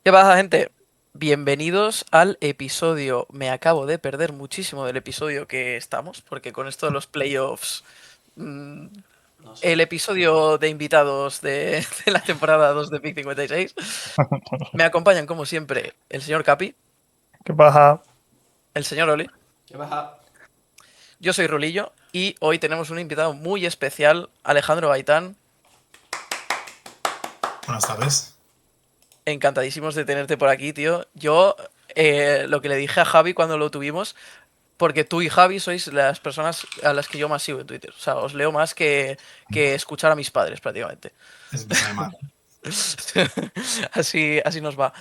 ¿Qué pasa, gente? Bienvenidos al episodio. Me acabo de perder muchísimo del episodio que estamos, porque con esto de los playoffs, mm, No sé. el episodio de invitados de la temporada 2 de Pick 56. Me acompañan, como siempre, el señor Capi, ¿Qué pasa? el señor Oli, ¿Qué baja? yo soy Rulillo y hoy tenemos un invitado muy especial, Alejandro Gaitán. Buenas tardes. Encantadísimos de tenerte por aquí, tío. Yo, lo que le dije a Javi cuando lo tuvimos. Porque tú y Javi sois las personas a las que yo más sigo en Twitter. O sea, os leo más que escuchar a mis padres, prácticamente. Me sabe mal. Así nos va.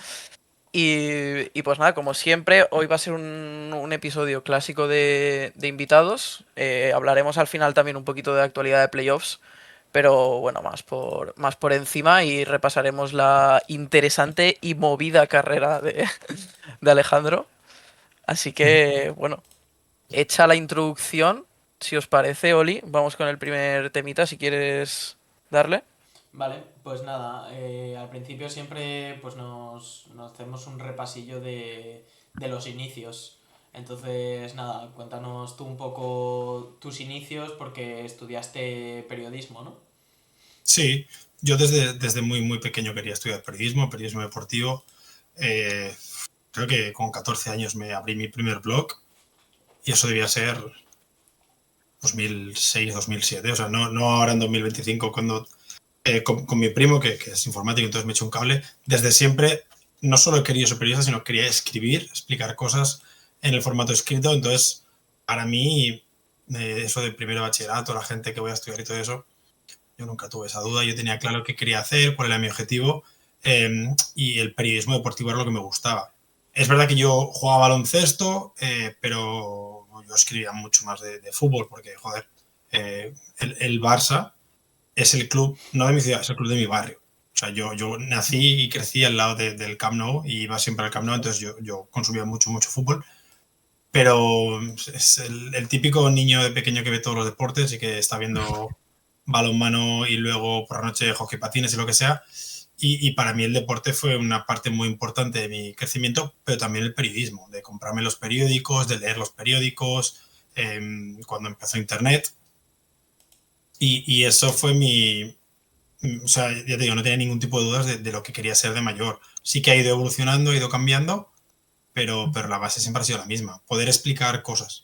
Y pues nada, como siempre, hoy va a ser un episodio clásico de invitados. Hablaremos al final también un poquito de actualidad de playoffs. Pero bueno, más por encima y repasaremos la interesante y movida carrera de Alejandro. Así que, bueno, hecha la introducción, si os parece, Oli, vamos con el primer temita, si quieres darle. Vale, pues nada, al principio siempre pues nos hacemos un repasillo de los inicios. Entonces, nada, cuéntanos tú un poco tus inicios porque estudiaste periodismo, ¿no? Sí, yo desde muy pequeño quería estudiar periodismo deportivo. Eh, Creo que con 14 años me abrí mi primer blog y eso debía ser 2006, 2007. O sea, no ahora en 2025 cuando con mi primo, que es informático, entonces me eché un cable. Desde siempre no solo he querido ser periodista, sino quería escribir, explicar cosas en el formato escrito. Entonces, para mí, eso de primero bachillerato, la gente que voy a estudiar y todo eso, yo nunca tuve esa duda. Yo tenía claro qué quería hacer, cuál era mi objetivo, y el periodismo deportivo era lo que me gustaba. Es verdad que yo jugaba baloncesto, pero yo escribía mucho más de fútbol, porque, joder, el Barça es el club, no de mi ciudad, es el club de mi barrio. O sea, yo nací y crecí al lado del Camp Nou y iba siempre al Camp Nou, entonces yo consumía mucho fútbol. Pero es el típico niño de pequeño que ve todos los deportes y que está viendo balonmano y luego por la noche hockey patines y lo que sea. Y para mí el deporte fue una parte muy importante de mi crecimiento, pero también el periodismo, de comprarme los periódicos, de leer los periódicos, cuando empezó Internet. Y eso fue o sea, ya te digo, no tenía ningún tipo de dudas de lo que quería ser de mayor. Sí que ha ido evolucionando, ha ido cambiando, pero la base siempre ha sido la misma, poder explicar cosas.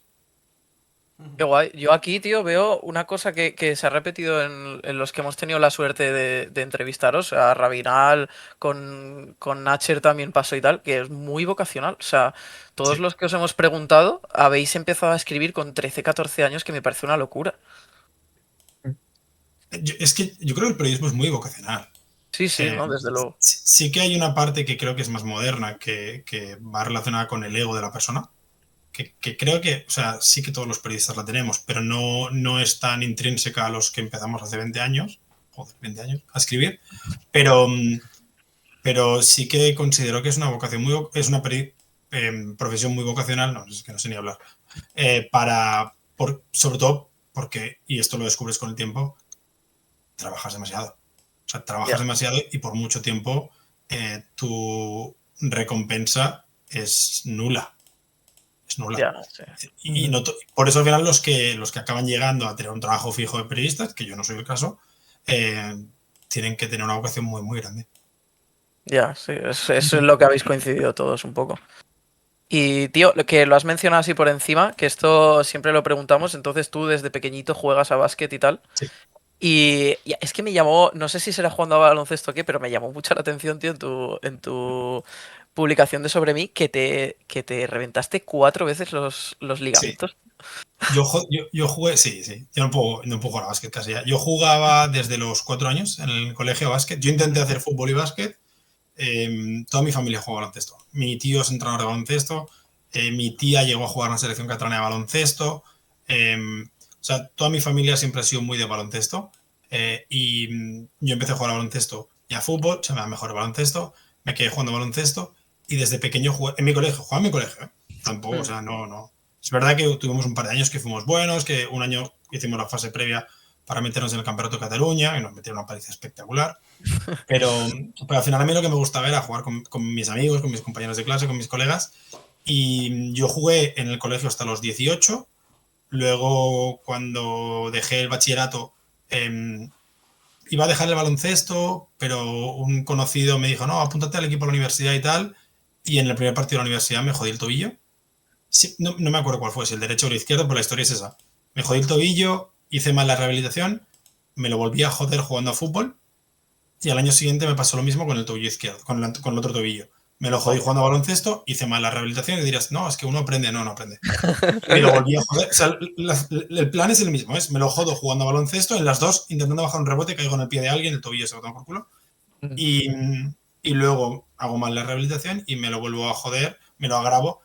Qué guay. Yo aquí, tío, veo una cosa que se ha repetido en los que hemos tenido la suerte de entrevistaros, a Rabinal, con Natcher también pasó y tal, que es muy vocacional. O sea, todos Sí. los que os hemos preguntado habéis empezado a escribir con 13, 14 años, que me parece una locura. Es que yo creo que el periodismo es muy vocacional. Sí, sí, Eh, ¿no? Desde luego. sí que hay una parte que creo que es más moderna, que va relacionada con el ego de la persona, que creo que, o sea, sí que todos los periodistas la tenemos, pero no es tan intrínseca a los que empezamos hace 20 años, joder, 20 años, a escribir, pero, pero sí que considero que es una vocación es una profesión muy vocacional, no, es que no sé ni hablar, sobre todo porque, y esto lo descubres con el tiempo, trabajas demasiado. O sea, trabajas Ya, demasiado y por mucho tiempo tu recompensa es nula. Es nula. ya, sí. Y no por eso al final los que acaban llegando a tener un trabajo fijo de periodistas, que yo no soy el caso, eh, tienen que tener una vocación muy grande. Ya, sí, eso es lo que habéis coincidido todos un poco. Y tío, lo que lo has mencionado así por encima, que esto siempre lo preguntamos, entonces tú desde pequeñito juegas a básquet y tal. Sí. Y es que me llamó, no sé si será jugando a baloncesto o qué, pero me llamó mucho la atención, tío, en tu publicación de sobre mí, que te reventaste 4 veces los Sí. ligamentos. Yo jugué, sí. Yo no puedo jugar a básquet casi ya. Yo jugaba desde los 4 años en el colegio a básquet. Yo intenté hacer fútbol y básquet. Toda mi familia juega baloncesto. Mi tío es entrenador de baloncesto. Mi tía llegó a jugar en la selección catalana de baloncesto. O sea, toda mi familia siempre ha sido muy de baloncesto. Yo empecé a jugar a baloncesto y a fútbol, se me da mejor el baloncesto. Me quedé jugando baloncesto y desde pequeño jugué en mi colegio. Jugaba en mi colegio, ¿eh? Tampoco, o Mm. sea, no. Es verdad que tuvimos un par de años que fuimos buenos, que un año hicimos la fase previa para meternos en el Campeonato de Cataluña, y nos metieron una paliza espectacular. Pero al final a mí lo que me gustaba era jugar con mis amigos, con mis compañeros de clase, con mis colegas. Y yo jugué en el colegio hasta los 18. Luego, cuando dejé el bachillerato, iba a dejar el baloncesto, pero un conocido me dijo, no, apúntate al equipo de la universidad y tal. Y en el primer partido de la universidad me jodí el tobillo. Sí, no me acuerdo cuál fue, si el derecho o el izquierdo, pero la historia es esa. Me jodí el tobillo, hice mal la rehabilitación, me lo volví a joder jugando a fútbol. Y al año siguiente me pasó lo mismo con el tobillo izquierdo, con el otro tobillo. Me lo jodí jugando a baloncesto, hice mal la rehabilitación y dirías, no, es que uno aprende, no aprende. Me lo volví a joder. O sea, el plan es el mismo, ¿es? Me lo jodo jugando a baloncesto, en las dos intentando bajar un rebote, caigo en el pie de alguien, el tobillo se lo toma por culo. Y luego hago mal la rehabilitación y me lo vuelvo a joder, me lo agravo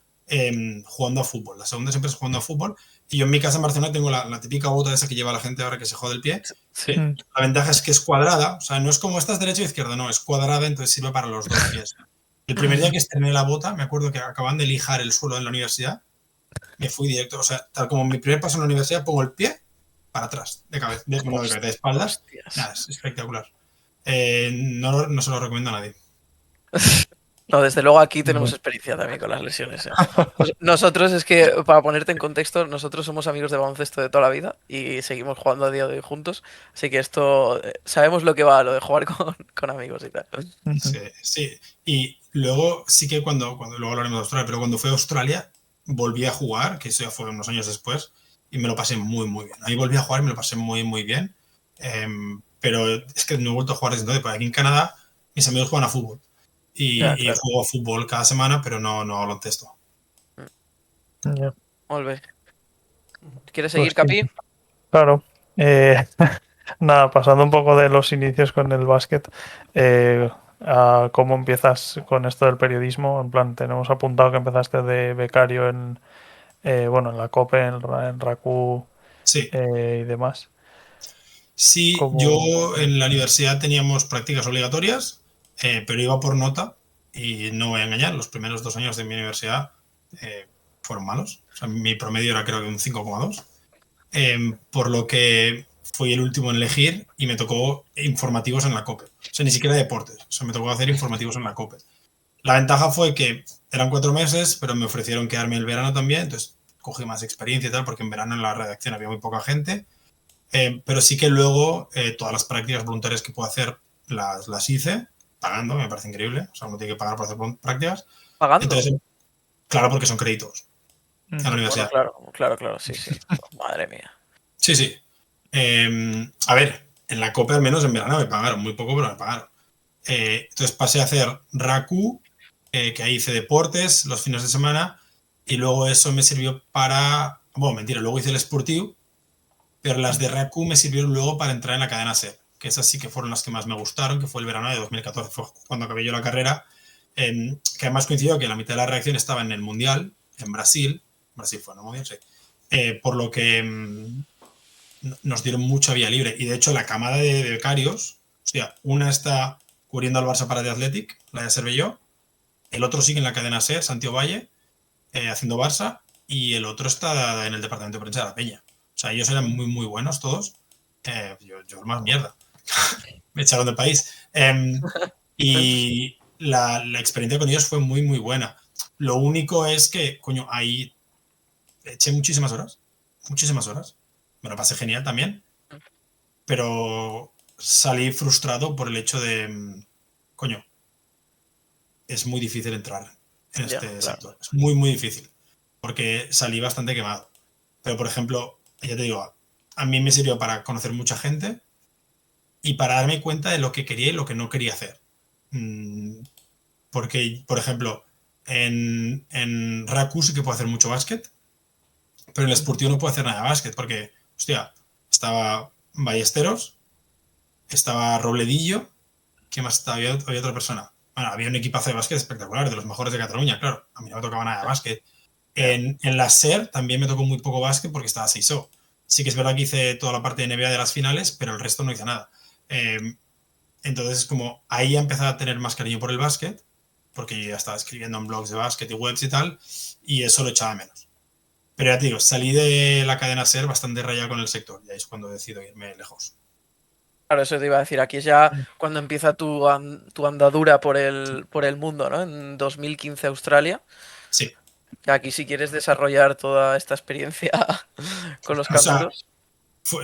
jugando a fútbol. La segunda siempre es jugando a fútbol. Y yo en mi casa en Barcelona tengo la típica bota esa que lleva la gente ahora que se jode el pie. Sí. La ventaja es que es cuadrada, o sea, no es como estás derecha o izquierda, no, es cuadrada, entonces sirve para los dos pies. El primer día que estrené la bota, me acuerdo que acaban de lijar el suelo en la universidad, me fui directo, o sea, tal como mi primer paso en la universidad, pongo el pie para atrás, de cabeza, de espaldas. Hostias. Nada, es espectacular. No se lo recomiendo a nadie. No, desde luego aquí tenemos experiencia también con las lesiones. Nosotros, es que, para ponerte en contexto, nosotros somos amigos de baloncesto de toda la vida y seguimos jugando a día de hoy juntos. Así que esto, sabemos lo que va, lo de jugar con amigos y tal. Sí, sí. Y luego sí que cuando luego hablaremos de Australia, pero cuando fui a Australia volví a jugar, que eso ya fue unos años después, y me lo pasé muy, muy bien. Ahí volví a jugar y me lo pasé muy, muy bien. Pero es que no he vuelto a jugar desde entonces, porque aquí en Canadá mis amigos juegan a fútbol. Y, Ya, y claro. juego a fútbol cada semana, pero no a baloncesto. Ya. Molt bé. ¿Quieres Pues seguir, Capi? sí, claro. Nada, pasando un poco de los inicios con el básquet, a cómo empiezas con esto del periodismo. En plan, tenemos apuntado que empezaste de becario en la COPE, en RACU Sí. y demás. Sí, ¿Cómo? yo en la universidad teníamos prácticas obligatorias, pero iba por nota y no voy a engañar, los primeros 2 años de mi universidad fueron malos. O sea, mi promedio era creo que un 5,2, por lo que fui el último en elegir y me tocó informativos en la COPE. O sea, ni siquiera deportes, o sea, me tocó hacer informativos en la COPE. La ventaja fue que eran 4 meses, pero me ofrecieron quedarme el verano también, entonces cogí más experiencia y tal, porque en verano en la redacción había muy poca gente. Pero sí que luego todas las prácticas voluntarias que puedo hacer las hice pagando, me parece increíble. O sea, uno tiene que pagar por hacer prácticas. ¿Pagando? Entonces, claro, porque son créditos en la universidad. Bueno, claro, sí. Madre mía. Sí, sí. A ver, en la COPE al menos en verano me pagaron, muy poco, pero me pagaron. Entonces pasé a hacer RACU, que ahí hice deportes los fines de semana, y luego eso me sirvió para... Bueno, mentira, luego hice el Sportiu, pero las de RACU me sirvieron luego para entrar en la cadena SER, que esas sí que fueron las que más me gustaron, que fue el verano de 2014, fue cuando acabé yo la carrera, que además coincidió que la mitad de la redacción estaba en el Mundial, en Brasil fue, ¿no? Mundial, sí. Por lo que nos dieron mucha vía libre, y de hecho la camada de becarios, o sea, una está cubriendo al Barça para The Athletic, la de Cervelló, el otro sigue en la cadena SER, Santiago Valle, haciendo Barça, y el otro está en el departamento de prensa de la Peña. O sea, ellos eran muy, muy buenos todos. Yo más mierda. Me echaron del país. Y la experiencia con ellos fue muy, muy buena. Lo único es que, coño, ahí eché muchísimas horas. Muchísimas horas. Me lo pasé genial también. Pero salí frustrado por el hecho de, coño, es muy difícil entrar en este sector. Es muy, muy difícil. Porque salí bastante quemado. Pero, por ejemplo, ya te digo, a mí me sirvió para conocer mucha gente y para darme cuenta de lo que quería y lo que no quería hacer. Porque, por ejemplo, en RACU sí que puedo hacer mucho básquet, pero en el Sportivo no puedo hacer nada de básquet porque, hostia, estaba Ballesteros, estaba Robledillo, ¿qué más estaba? Había otra persona. Bueno, había un equipazo de básquet espectacular, de los mejores de Cataluña, claro. A mí no me tocaba nada de básquet. En la SER también me tocó muy poco básquet porque estaba 6O. Sí que es verdad que hice toda la parte de NBA de las finales, pero el resto no hice nada. Entonces, como ahí empecé a tener más cariño por el básquet, porque yo ya estaba escribiendo en blogs de básquet y webs y tal, y eso lo echaba menos. Pero ya te digo, salí de la cadena SER bastante rayado con el sector, y ahí es cuando decido irme lejos. Claro, eso te iba a decir. Aquí es ya cuando empieza tu andadura por el mundo, ¿no? En 2015 Australia. Sí. Aquí si quieres desarrollar toda esta experiencia con los O sea, canguros.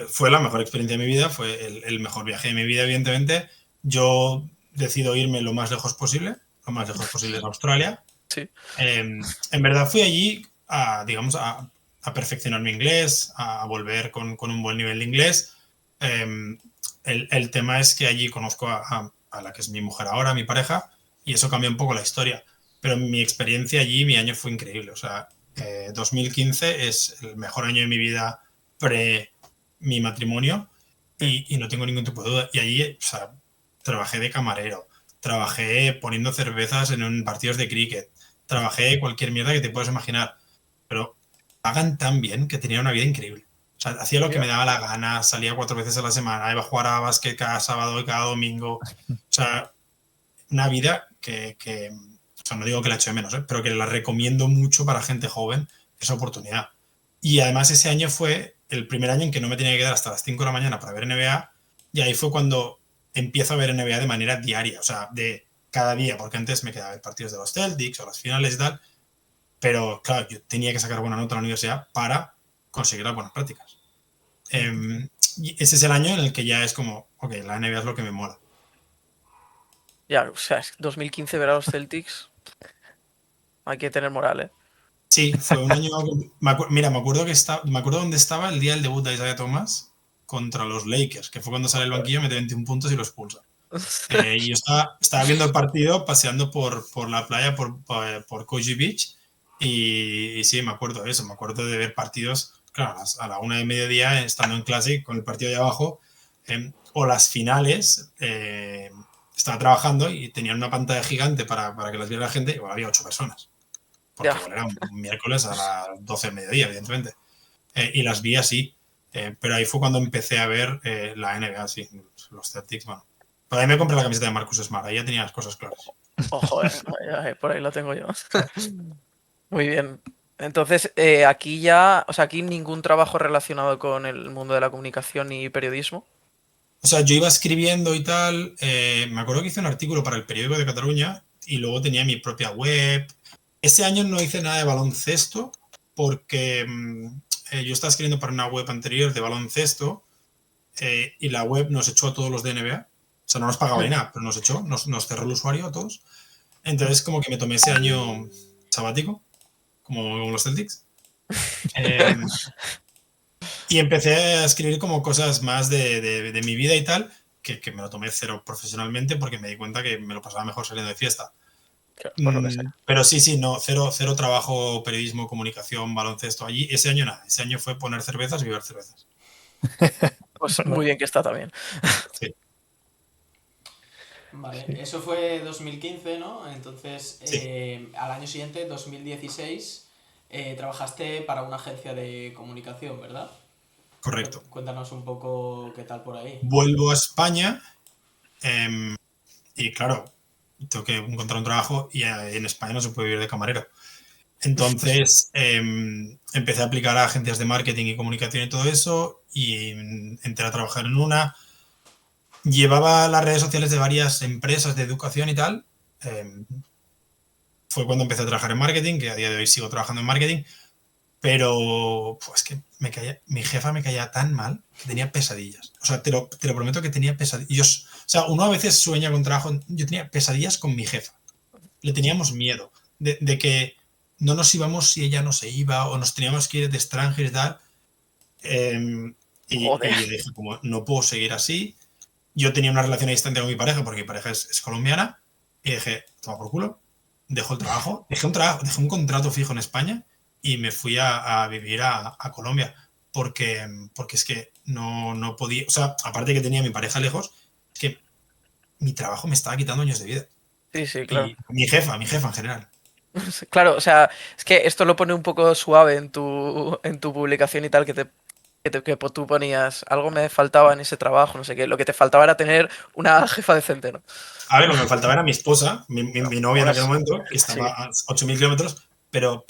fue la mejor experiencia de mi vida, fue el mejor viaje de mi vida, evidentemente. Yo decido irme lo más lejos posible es Australia. Sí. En verdad fui allí digamos, a perfeccionar mi inglés, a volver con un buen nivel de inglés. El tema es que allí conozco a la que es mi mujer ahora, mi pareja, y eso cambia un poco la historia. Pero mi experiencia allí, mi año fue increíble. O sea, 2015 es el mejor año de mi vida pre mi matrimonio y no tengo ningún tipo de duda. Y allí, o sea, trabajé de camarero, trabajé poniendo cervezas en partidos de cricket, trabajé cualquier mierda que te puedas imaginar, pero pagan tan bien que tenía una vida increíble. O sea, hacía lo que me daba la gana, salía 4 veces a la semana, iba a jugar a básquet cada sábado y cada domingo. O sea, una vida que o sea, no digo que la eche de menos, pero que la recomiendo mucho para gente joven, esa oportunidad. Y además ese año fue el primer año en que no me tenía que quedar hasta las 5 de la mañana para ver NBA, y ahí fue cuando empiezo a ver NBA de manera diaria, o sea, de cada día, porque antes me quedaba ver partidos de los Celtics o las finales y tal, pero claro, yo tenía que sacar buena nota en la universidad para conseguir las buenas prácticas. Y ese es el año en el que ya es como, ok, la NBA es lo que me mola. Ya, o sea, 2015 ver a los Celtics. Hay que tener moral, ¿eh? Sí, fue un año. Mira, me acuerdo dónde estaba el día del debut de Isaiah Thomas contra los Lakers, que fue cuando sale el banquillo, mete 21 puntos y lo expulsa. Y yo estaba viendo el partido paseando por la playa, por Koji Beach, y sí, me acuerdo de eso. Me acuerdo de ver partidos, claro, a la 1 de mediodía, estando en clase con el partido de abajo, o las finales. Estaba trabajando y tenían una pantalla gigante para que las viera la gente, y igual había 8 personas. Porque Ya. igual era un miércoles a las 12 del mediodía, evidentemente. Y las vi así. Pero ahí fue cuando empecé a ver la NBA, sí, los Celtics, bueno. Pero ahí me compré la camiseta de Marcus Smart, ahí ya tenía las cosas claras. Ojo, por ahí lo tengo yo. Muy bien. Entonces, aquí ya, o sea, aquí ningún trabajo relacionado con el mundo de la comunicación y periodismo. O sea, yo iba escribiendo y tal. Me acuerdo que hice un artículo para el periódico de Cataluña y luego tenía mi propia web. Ese año no hice nada de baloncesto porque yo estaba escribiendo para una web anterior de baloncesto y la web nos echó a todos los de NBA. O sea, no nos pagaba ni nada, pero nos echó, nos cerró el usuario a todos. Entonces, como que me tomé ese año sabático, como los Celtics. Y empecé a escribir como cosas más de mi vida y tal, que me lo tomé cero profesionalmente porque me di cuenta que me lo pasaba mejor saliendo de fiesta. Por lo que sea. Pero sí, no, cero trabajo, periodismo, comunicación, baloncesto allí. Ese año nada, ese año fue poner cervezas y beber cervezas. Pues muy bien que está también. Sí. Vale, Sí. eso fue 2015, ¿no? Entonces, Sí. al año siguiente, 2016, trabajaste para una agencia de comunicación, ¿verdad? Correcto. Cuéntanos un poco qué tal por ahí. Vuelvo a España y claro, tengo que encontrar un trabajo y en España no se puede vivir de camarero. Entonces empecé a aplicar a agencias de marketing y comunicación y todo eso y entré a trabajar en una. Llevaba las redes sociales de varias empresas de educación y tal. Fue cuando empecé a trabajar en marketing, que a día de hoy sigo trabajando en marketing, pero pues que mi jefa me caía tan mal que tenía pesadillas. O sea, te lo prometo que tenía pesadillas. O sea, uno a veces sueña con trabajo. Yo tenía pesadillas con mi jefa. Le teníamos miedo de que no nos íbamos si ella no se iba o nos teníamos que ir de extranjero y tal. Y yo dije, como no puedo seguir así. Yo tenía una relación a distancia con mi pareja porque mi pareja es colombiana y dije, toma por culo, dejo el trabajo, dejé un contrato fijo en España y me fui a vivir a Colombia porque es que no podía, o sea, aparte que tenía mi pareja lejos, es que mi trabajo me estaba quitando años de vida. Sí, claro. Y mi jefa en general. Claro, o sea, es que esto lo pone un poco suave en tu publicación y tal, que tú ponías, algo me faltaba en ese trabajo, no sé qué, lo que te faltaba era tener una jefa decente, ¿no? A ver, lo que me faltaba era mi esposa, mi novia en aquel Pues, momento, que sí, estaba a 8.000 kilómetros, pero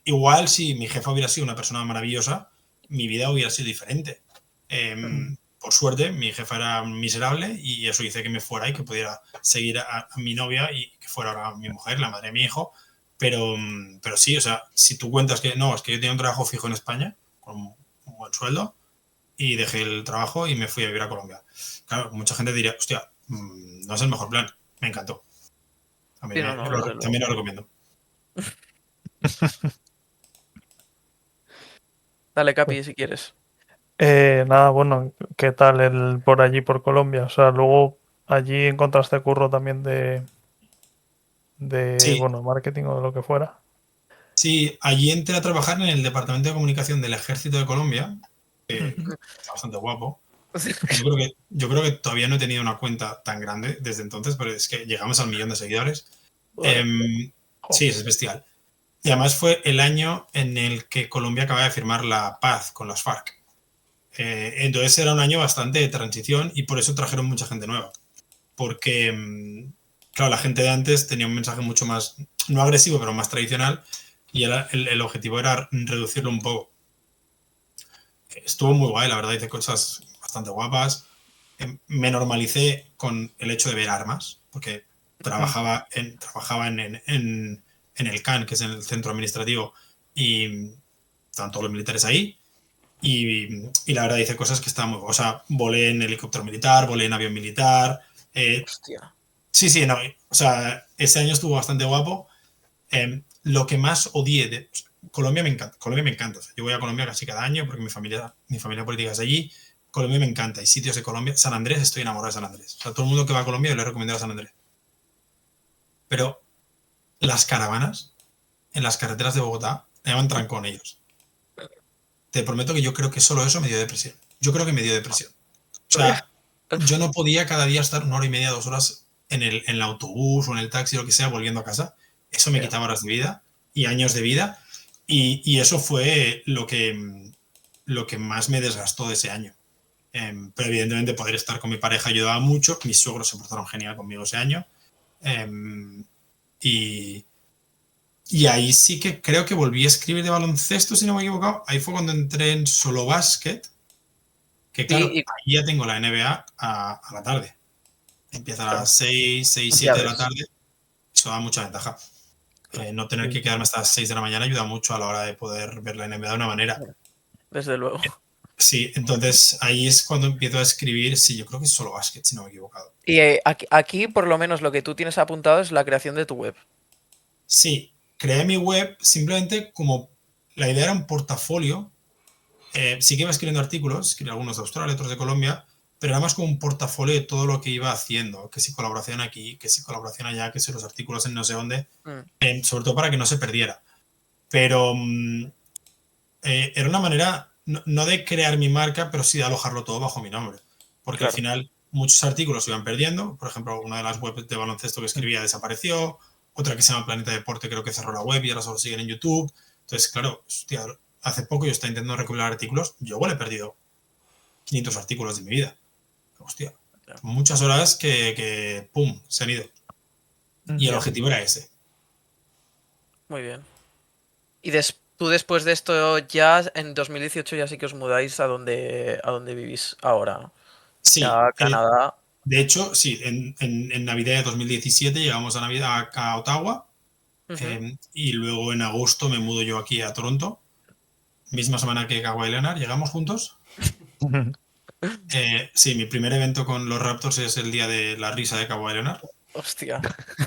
igual si mi jefa hubiera sido una persona maravillosa, mi vida hubiera sido diferente. Por suerte, mi jefa era miserable y eso hizo que me fuera y que pudiera seguir a mi novia y que fuera ahora mi mujer, la madre de mi hijo. Pero sí, o sea, si tú cuentas que no, es que yo tenía un trabajo fijo en España con un buen sueldo y dejé el trabajo y me fui a vivir a Colombia. Claro, mucha gente diría, hostia, no es el mejor plan. Me encantó. Sí, no, desde luego. También lo recomiendo. Dale, Capi, si quieres. Nada, bueno, ¿qué tal por allí, por Colombia? O sea, luego allí encontraste curro también de Sí, bueno, marketing o de lo que fuera. sí, allí entré a trabajar en el Departamento de Comunicación del Ejército de Colombia, que está bastante guapo. Yo creo que todavía no he tenido una cuenta tan grande desde entonces, pero es que llegamos al 1.000.000 de seguidores. Joder. Sí, es bestial. Y además fue el año en el que Colombia acaba de firmar la paz con las FARC. Entonces era un año bastante de transición y por eso trajeron mucha gente nueva. Porque, claro, la gente de antes tenía un mensaje mucho más, no agresivo, pero más tradicional y el objetivo era reducirlo un poco. Estuvo muy guay, la verdad, hice cosas bastante guapas. Me normalicé con el hecho de ver armas, porque trabajaba en el CAN, que es el centro administrativo, y estaban todos los militares ahí. Y la verdad hice cosas que estaban muy... O sea, volé en helicóptero militar, volé en avión militar. Hostia. Sí, no. O sea, ese año estuvo bastante guapo. Lo que más odié de... Colombia me encanta. Colombia me encanta. O sea, yo voy a Colombia casi cada año porque mi familia política es allí. Colombia me encanta. Hay sitios de Colombia. San Andrés, estoy enamorado de San Andrés. O sea, todo el mundo que va a Colombia yo le recomiendo a San Andrés. Pero las caravanas en las carreteras de Bogotá me llaman trancón ellos. Te prometo que yo creo que solo eso me dio depresión. Yo creo que me dio depresión. O sea, yo no podía cada día estar 1 hora y media, 2 horas en el autobús o en el taxi o lo que sea volviendo a casa. Eso me quitaba horas de vida y años de vida. Y eso fue lo que más me desgastó de ese año. Pero evidentemente poder estar con mi pareja ayudaba mucho. Mis suegros se portaron genial conmigo ese año. Y ahí sí que creo que volví a escribir de baloncesto, si no me he equivocado. Ahí fue cuando entré en Solo Basket. Que claro, Y ahí ya tengo la NBA a la tarde. Empieza a las 6, 6, ya 7 de la ves. tarde. Eso da mucha ventaja. No tener que quedarme hasta las 6 de la mañana ayuda mucho a la hora de poder ver la NBA de una manera. Desde luego. Sí, entonces ahí es cuando empiezo a escribir. Sí, yo creo que es Solo Basket, si no me he equivocado. Y aquí, por lo menos, lo que tú tienes apuntado es la creación de tu web. Sí, creé mi web simplemente como la idea era un portafolio. Sí que iba escribiendo artículos, escribí algunos de Australia, otros de Colombia, pero era más como un portafolio de todo lo que iba haciendo, que si colaboración aquí, que si colaboración allá, que si los artículos en no sé dónde, sobre todo para que no se perdiera. Pero era una manera, no de crear mi marca, pero sí de alojarlo todo bajo mi nombre. Porque Claro. al final muchos artículos se iban perdiendo. Por ejemplo, una de las webs de baloncesto que escribía desapareció. Otra que se llama Planeta Deporte creo que cerró la web y ahora solo siguen en YouTube. Entonces, claro, hostia, hace poco yo estaba intentando recopilar artículos. Yo igual he perdido 500 artículos de mi vida. Hostia, muchas horas que pum, se han ido. Y el objetivo era ese. Muy bien. Y tú después de esto ya, en 2018 ya sí que os mudáis a donde vivís ahora, ¿no? Sí, Ya a Canadá. de hecho, sí, en Navidad de 2017 llegamos a Navidad a Ottawa. Y luego en agosto me mudo yo aquí a Toronto. Misma semana que Kawhi Leonard, llegamos juntos. Sí, mi primer evento con los Raptors es el día de la risa de Kawhi Leonard. Hostia.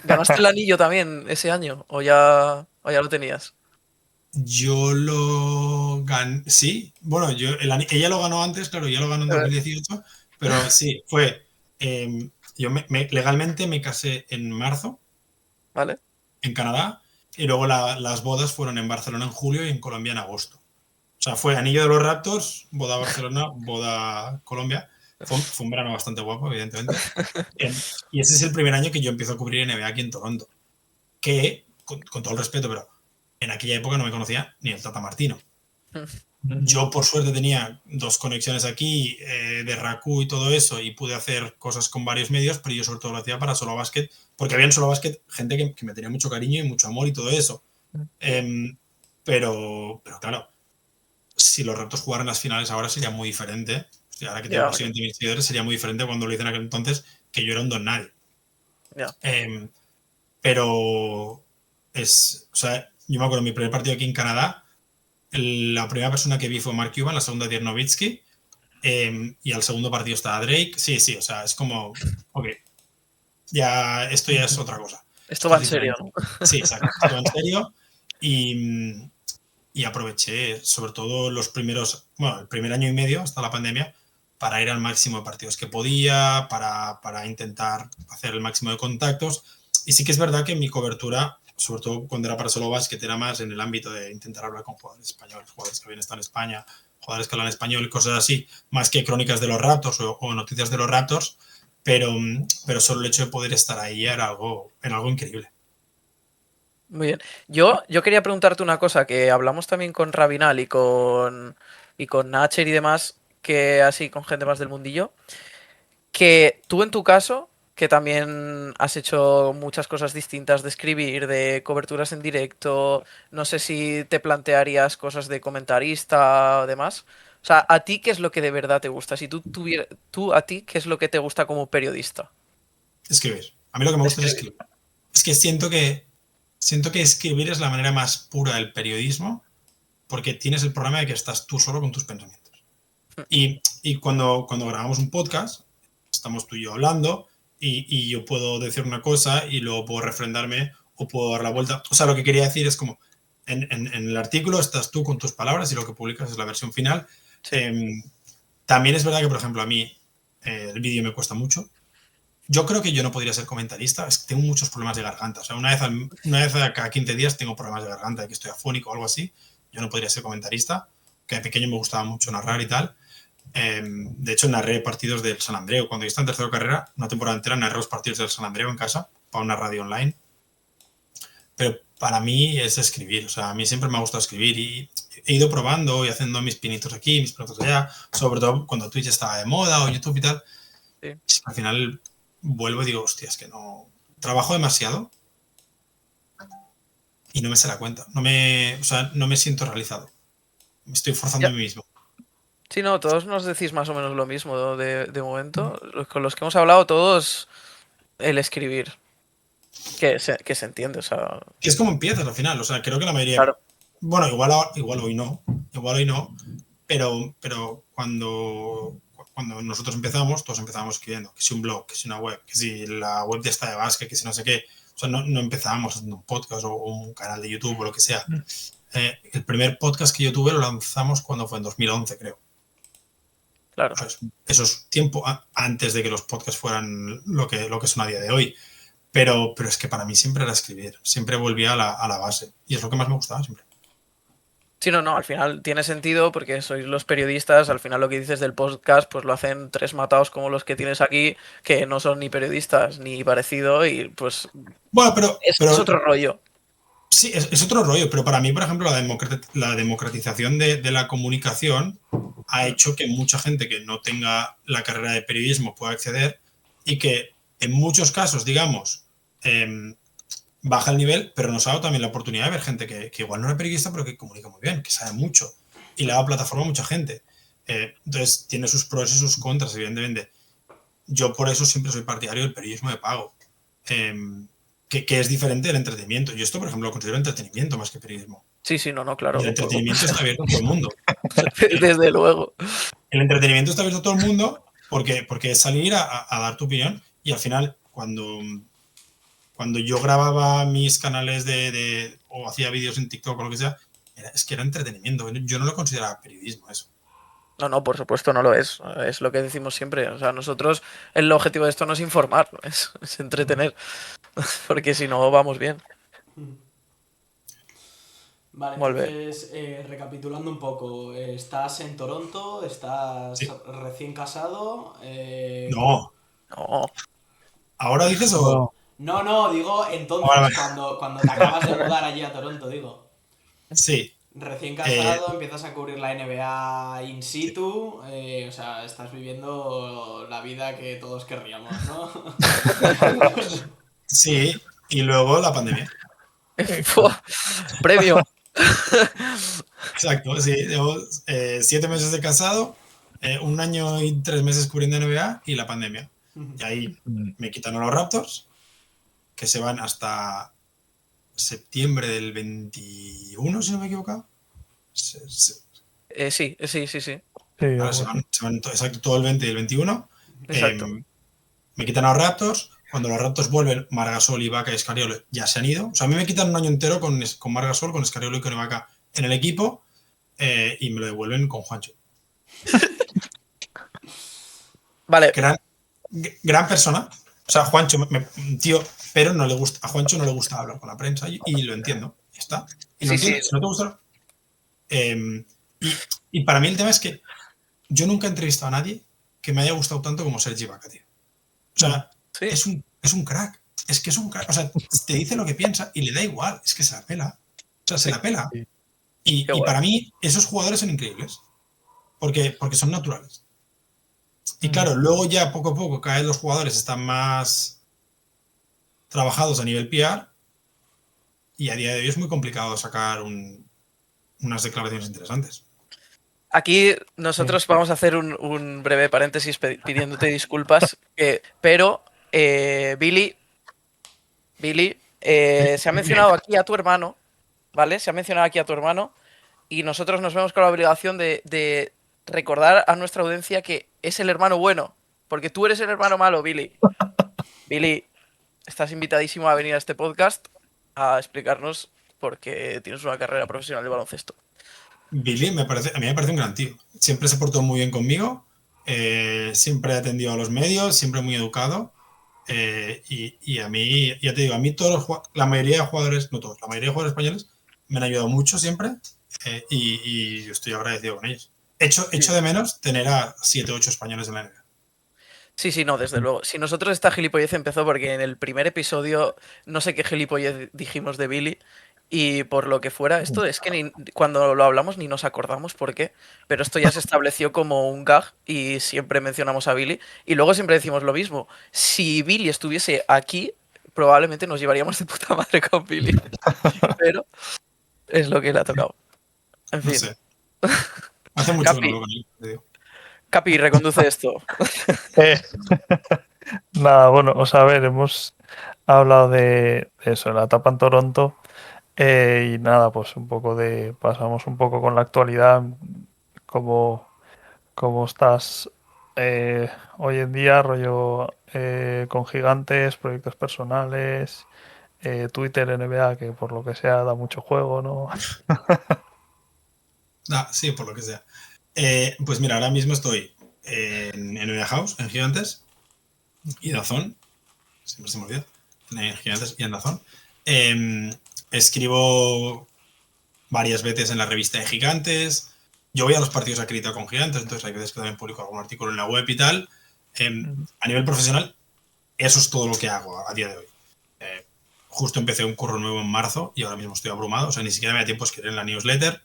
¿Ganaste el anillo también ese año? ¿O ya lo tenías? Yo lo gané, sí, bueno, ella lo ganó antes, claro, ella lo ganó en 2018, pero sí, fue, yo legalmente me casé en marzo, ¿Vale? en Canadá, y luego las bodas fueron en Barcelona en julio y en Colombia en agosto. O sea, fue anillo de los Raptors, boda Barcelona, boda Colombia. Fue un verano bastante guapo, evidentemente. Y ese es el primer año que yo empiezo a cubrir NBA aquí en Toronto. Que, con todo el respeto, pero en aquella época no me conocía ni el Tata Martino. Yo, por suerte, tenía 2 conexiones aquí de Raku y todo eso, y pude hacer cosas con varios medios, pero yo sobre todo lo hacía para Solo Basket, porque había en Solo Basket gente que me tenía mucho cariño y mucho amor y todo eso. pero claro, si los Raptors jugaran las finales ahora sería muy diferente. Y ahora que tengo Ya, casi 20.000 seguidores sería muy diferente cuando lo hice en aquel entonces, que yo era un don nadie. ya. Pero o sea, yo me acuerdo mi primer partido aquí en Canadá, la primera persona que vi fue Mark Cuban, la segunda Dirk Nowitzki, y al segundo partido estaba Drake. Sí, o sea, es como, ok, esto ya es otra cosa. Esto Esto va es en serio, diferente. ¿no? Sí, exacto, esto va en serio. Y aproveché sobre todo el primer año y medio hasta la pandemia para ir al máximo de partidos que podía, para intentar hacer el máximo de contactos. Y sí que es verdad que mi cobertura, sobre todo cuando era para Solo Basket, era más en el ámbito de intentar hablar con jugadores españoles, jugadores que habían estado en España, jugadores que hablan español y cosas así, más que crónicas de los Raptors o noticias de los Raptors, pero solo el hecho de poder estar ahí era algo increíble. Muy bien. Yo quería preguntarte una cosa, que hablamos también con Rabinal y con Nacher y demás, que así con gente más del mundillo, que tú en tu caso, que también has hecho muchas cosas distintas de escribir, de coberturas en directo, no sé si te plantearías cosas de comentarista o demás. O sea, ¿a ti qué es lo que de verdad te gusta? Si tú a ti, ¿qué es lo que te gusta como periodista? Escribir. A mí lo que me gusta es Escribir. escribir. Es que siento que escribir es la manera más pura del periodismo porque tienes el problema de que estás tú solo con tus pensamientos. Y cuando grabamos un podcast, estamos tú y yo hablando y yo puedo decir una cosa y luego puedo refrendarme o puedo dar la vuelta. O sea, lo que quería decir es como en el artículo estás tú con tus palabras y lo que publicas es la versión final. Sí. También es verdad que, por ejemplo, a mí el vídeo me cuesta mucho. Yo creo que yo no podría ser comentarista, es que tengo muchos problemas de garganta. O sea, una vez a cada 15 días tengo problemas de garganta, de que estoy afónico o algo así. Yo no podría ser comentarista, que de pequeño me gustaba mucho narrar y tal. De hecho, narré partidos del San Andreu. Cuando yo estaba en tercera carrera, una temporada entera narré los partidos del San Andreu en casa, para una radio online. Pero para mí es escribir. O sea, a mí siempre me ha gustado escribir y he ido probando y haciendo mis pinitos aquí, mis pinitos allá, sobre todo cuando Twitch estaba de moda o YouTube y tal. Sí. Al final vuelvo y digo, hostia, es que no... Trabajo demasiado y no me se da cuenta. No me siento realizado. Me estoy forzando a mí mismo. Sí, no, todos nos decís más o menos lo mismo, ¿no? De momento. Con los que hemos hablado, todos el escribir. Que se entiende, o sea. Que es como empiezas al final. O sea, creo que la mayoría... Claro. Bueno, igual hoy no. Pero cuando nosotros empezamos, todos empezábamos escribiendo. Que si un blog, que si una web, que si la web de esta de básquet, que si no sé qué. O sea, no empezábamos haciendo un podcast o un canal de YouTube o lo que sea. El primer podcast que yo tuve lo lanzamos cuando fue en 2011, creo. Claro. Eso es tiempo antes de que los podcasts fueran lo que son a día de hoy. Pero es que para mí siempre era escribir. Siempre volvía a la base. Y es lo que más me gustaba siempre. Sí, no, al final tiene sentido porque sois los periodistas, al final lo que dices del podcast, pues lo hacen tres matados como los que tienes aquí, que no son ni periodistas ni parecido, y pues Bueno, pero es otro rollo. Sí, es otro rollo, pero para mí, por ejemplo, la democratización de la comunicación ha hecho que mucha gente que no tenga la carrera de periodismo pueda acceder y que en muchos casos, digamos, baja el nivel, pero nos ha dado también la oportunidad de ver gente que igual no era periodista, pero que comunica muy bien, que sabe mucho y le ha dado plataforma a mucha gente. Entonces, tiene sus pros y sus contras, evidentemente. Yo por eso siempre soy partidario del periodismo de pago. Que es diferente del entretenimiento. Yo esto, por ejemplo, lo considero entretenimiento más que periodismo. Sí, no, claro. Y el entretenimiento está abierto a todo el mundo. Desde luego. El entretenimiento está abierto a todo el mundo porque es salir a dar tu opinión y al final, cuando yo grababa mis canales o hacía vídeos en TikTok o lo que sea, es que era entretenimiento. Yo no lo consideraba periodismo eso. No, por supuesto no lo es. Es lo que decimos siempre. O sea, nosotros, el objetivo de esto no es informar, es entretener. Porque si no, vamos bien. Vale, Molt bé. entonces, recapitulando un poco, estás en Toronto, estás Sí. recién casado. No. No. ¿Ahora dices o...? No, digo entonces, Vale. cuando te acabas de mudar allí a Toronto, digo. Sí. Recién casado, empiezas a cubrir la NBA in situ, o sea, estás viviendo la vida que todos querríamos, ¿no? Sí. Y luego la pandemia. Premio. Exacto, sí. Llevo 7 meses de casado, 1 año y 3 meses cubriendo NBA y la pandemia. Y ahí me quitaron los Raptors, que se van hasta septiembre del 21, si no me he equivocado. Sí, sí, sí, sí. Sí, Ahora algo así. se van exacto todo el 20 y el 21. Exacto. Me quitan a los Raptors. Cuando los Raptors vuelven, Margasol, Ibaka y Scariolo ya se han ido. O sea, a mí me quitan un año entero con Margasol, con Scariolo y con Ibaka en el equipo y me lo devuelven con Juancho. Vale, Gran persona. O sea, Juancho, tío, pero no le gusta, a Juancho no le gusta hablar con la prensa y lo entiendo. Ya está. Y lo sí, sí. entiendo. Si no te gusta. Y para mí el tema es que yo nunca he entrevistado a nadie que me haya gustado tanto como Sergi Ibaka, tío. O sea, Sí. es un crack. Es que es un crack. O sea, te dice lo que piensa y le da igual. Es que se la pela. O sea, se la pela. Sí. Y para mí, esos jugadores son increíbles. Porque son naturales. Y claro, luego ya poco a poco cada vez los jugadores están más trabajados a nivel PR y a día de hoy es muy complicado sacar unas declaraciones interesantes. Aquí nosotros vamos a hacer un breve paréntesis pidiéndote disculpas, pero Billy, se ha mencionado aquí a tu hermano, ¿vale? Se ha mencionado aquí a tu hermano y nosotros nos vemos con la obligación de recordar a nuestra audiencia que es el hermano bueno, porque tú eres el hermano malo, Billy. Billy, estás invitadísimo a venir a este podcast a explicarnos por qué tienes una carrera profesional de baloncesto. Billy a mí me parece un gran tío. Siempre se portó muy bien conmigo, siempre ha atendido a los medios, siempre muy educado. Y a mí, ya te digo, a mí la mayoría de jugadores, no todos, la mayoría de jugadores españoles me han ayudado mucho siempre y estoy agradecido con ellos. Echo de menos tener a 7 o 8 españoles en la NBA. Sí, sí, no, desde luego. Si nosotros esta gilipollez empezó porque en el primer episodio no sé qué gilipollez dijimos de Billy y por lo que fuera, esto es que cuando lo hablamos ni nos acordamos por qué, pero esto ya se estableció como un gag y siempre mencionamos a Billy y luego siempre decimos lo mismo. Si Billy estuviese aquí, probablemente nos llevaríamos de puta madre con Billy, pero es lo que le ha tocado. En No fin. sé. Hace mucho que no Capi, hablo con él, te digo. Capi, reconduce esto. Eh, Nada, bueno, o sea, a ver, hemos hablado de eso, de la etapa en Toronto. Y nada, pues pasamos un poco con la actualidad, cómo, cómo estás hoy en día, rollo con gigantes, proyectos personales, Twitter, NBA, que por lo que sea da mucho juego, ¿no? Sí, por lo que sea. Pues mira, ahora mismo estoy en NBA House, en Gigantes, y Dazón, siempre se me olvida, en Gigantes y en Dazón. Escribo varias veces en la revista de Gigantes. Yo voy a los partidos acreditados con Gigantes, entonces hay veces que también publico algún artículo en la web y tal. A nivel profesional, eso es todo lo que hago a día de hoy. Justo empecé un curro nuevo en marzo y ahora mismo estoy abrumado, o sea, ni siquiera me da tiempo a escribir en la newsletter.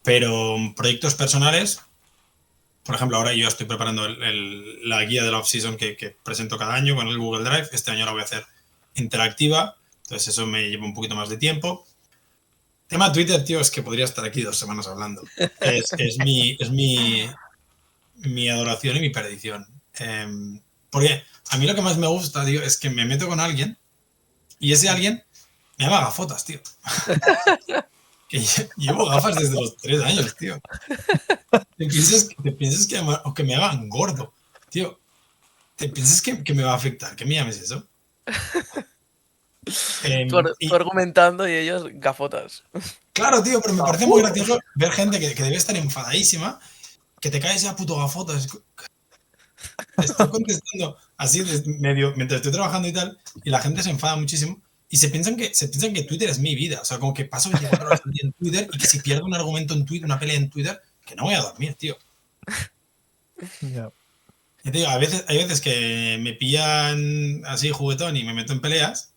Pero proyectos personales, por ejemplo, ahora yo estoy preparando la guía de la off-season que presento cada año con el Google Drive. Este año la voy a hacer interactiva, entonces eso me lleva un poquito más de tiempo. Tema Twitter, tío, es que podría estar aquí 2 semanas hablando. Es mi adoración y mi perdición. Porque a mí lo que más me gusta, tío, es que me meto con alguien y ese alguien me llama gafotas, tío. Que llevo gafas desde los 3 años, tío. Te piensas que me hagan gordo, tío. ¿Te piensas que me va a afectar? ¿Que me llames eso? Tú argumentando y ellos gafotas. Claro, tío, pero me parece muy gracioso ver gente que debe estar enfadadísima, que te caes ya puto gafotas. Estoy contestando así medio mientras estoy trabajando y tal, y la gente se enfada muchísimo y se piensan que Twitter es mi vida. O sea, como que paso 24 horas al día en Twitter y que si pierdo un argumento en Twitter, una pelea en Twitter, que no voy a dormir, tío. Ya. Y te digo, hay veces que me pillan así juguetón y me meto en peleas,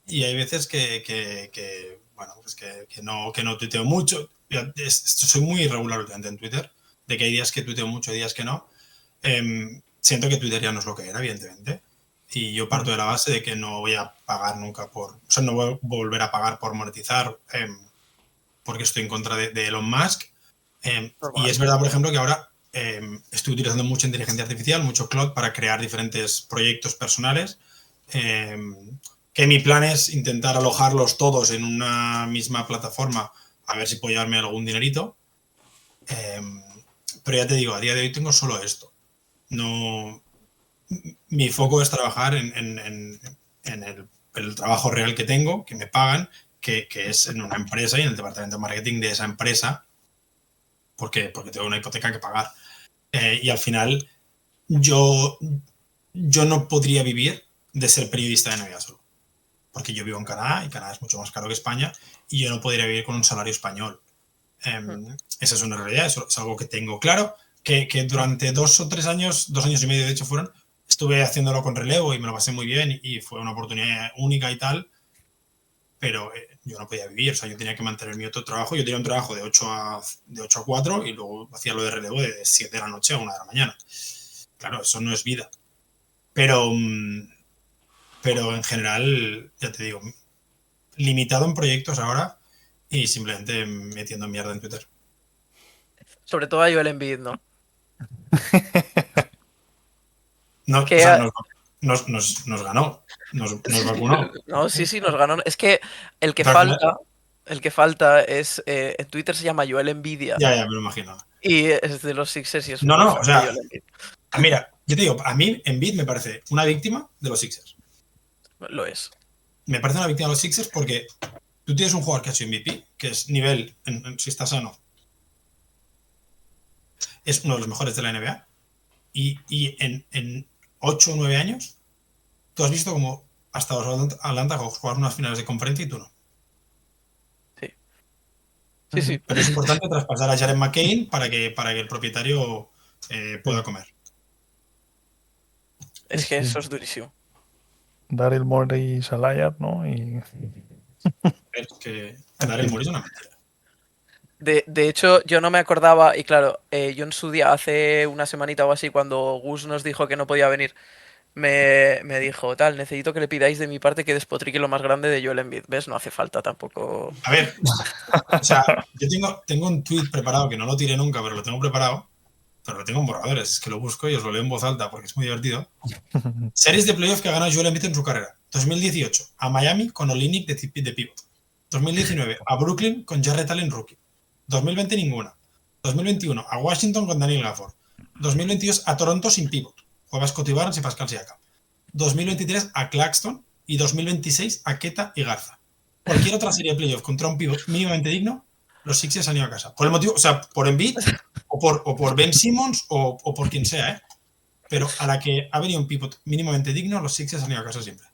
y hay veces bueno, pues que no tuiteo mucho. Soy muy irregular últimamente en Twitter, de que hay días que tuiteo mucho y días que no. Siento que Twitter ya no es lo que era, evidentemente. Y yo parto de la base de que no voy a pagar nunca no voy a volver a pagar por monetizar porque estoy en contra de Elon Musk. Y es verdad, por ejemplo, que ahora estoy utilizando mucha inteligencia artificial, mucho cloud para crear diferentes proyectos personales. Que mi plan es intentar alojarlos todos en una misma plataforma a ver si puedo llevarme algún dinerito. Pero ya te digo, a día de hoy tengo solo esto. No, mi foco es trabajar en el trabajo real que tengo, que me pagan, que es en una empresa y en el departamento de marketing de esa empresa, porque tengo una hipoteca que pagar. Y al final yo no podría vivir de ser periodista de NBA solo, porque yo vivo en Canadá y Canadá es mucho más caro que España y yo no podría vivir con un salario español. Esa es una realidad, eso es algo que tengo claro, que durante 2 o 3 años, 2 años y medio de hecho estuve haciéndolo con relevo y me lo pasé muy bien y fue una oportunidad única y tal, pero yo no podía vivir, o sea, yo tenía que mantener mi otro trabajo, yo tenía un trabajo de 8 a 4 y luego hacía lo de relevo de 7 de la noche a 1 de la mañana. Claro, eso no es vida. Pero en general, ya te digo, limitado en proyectos ahora y simplemente metiendo mierda en Twitter. Sobre todo a Joel Embiid, ¿no? No, Que, o sea, nos ganó, nos vacunó. no, sí, nos ganó. Es que el que Pero al final, falta es. En Twitter se llama Joel Envidia. ya me lo imagino. Y es de los Sixers y es No, muy o fan de sea, Joel Embiid. mira, yo te digo, a mí Embiid me parece una víctima de los Sixers. Lo es. Me parece una víctima de los Sixers porque tú tienes un jugador que ha hecho MVP, que es nivel, si está sano, es uno de los mejores de la NBA. Y en 8 o 9 años, tú has visto como hasta los Atlanta Hawks jugar unas finales de conferencia y tú no. Sí. Pero es importante traspasar a Jaren McCain para que el propietario pueda comer. Es que Sí. eso es durísimo. Daryl Morey y Salayar, ¿no? Y Es que Daryl Morey es una mentira. De hecho, yo no me acordaba, y claro, yo en su día, hace una semanita o así, cuando Gus nos dijo que no podía venir, me dijo, tal, necesito que le pidáis de mi parte que despotrique lo más grande de Joel Embiid. ¿Ves? No hace falta tampoco. A ver, o sea, yo tengo un tweet preparado que no lo tiré nunca, pero lo tengo preparado. Pero lo tengo en borradores, es que lo busco y os lo leo en voz alta porque es muy divertido. Series de playoff que ha ganado Joel Embiid en su carrera. 2018, a Miami con Olynyk de pivot. 2019, a Brooklyn con Jarrett Allen rookie. 2020 ninguna. 2021, a Washington con Daniel Gafford. 2022, a Toronto sin pivot. Juega Scottie Barnes y Pascal Siakam. 2023, a Claxton. Y 2026, a Keta y Garza. Cualquier otra serie de playoff contra un pivot mínimamente digno, los Sixers han ido a casa. Por el motivo, o sea, por Embiid o por Ben Simmons o por quien sea, ¿eh? Pero a la que ha venido un pivot mínimamente digno, los Sixers han ido a casa siempre.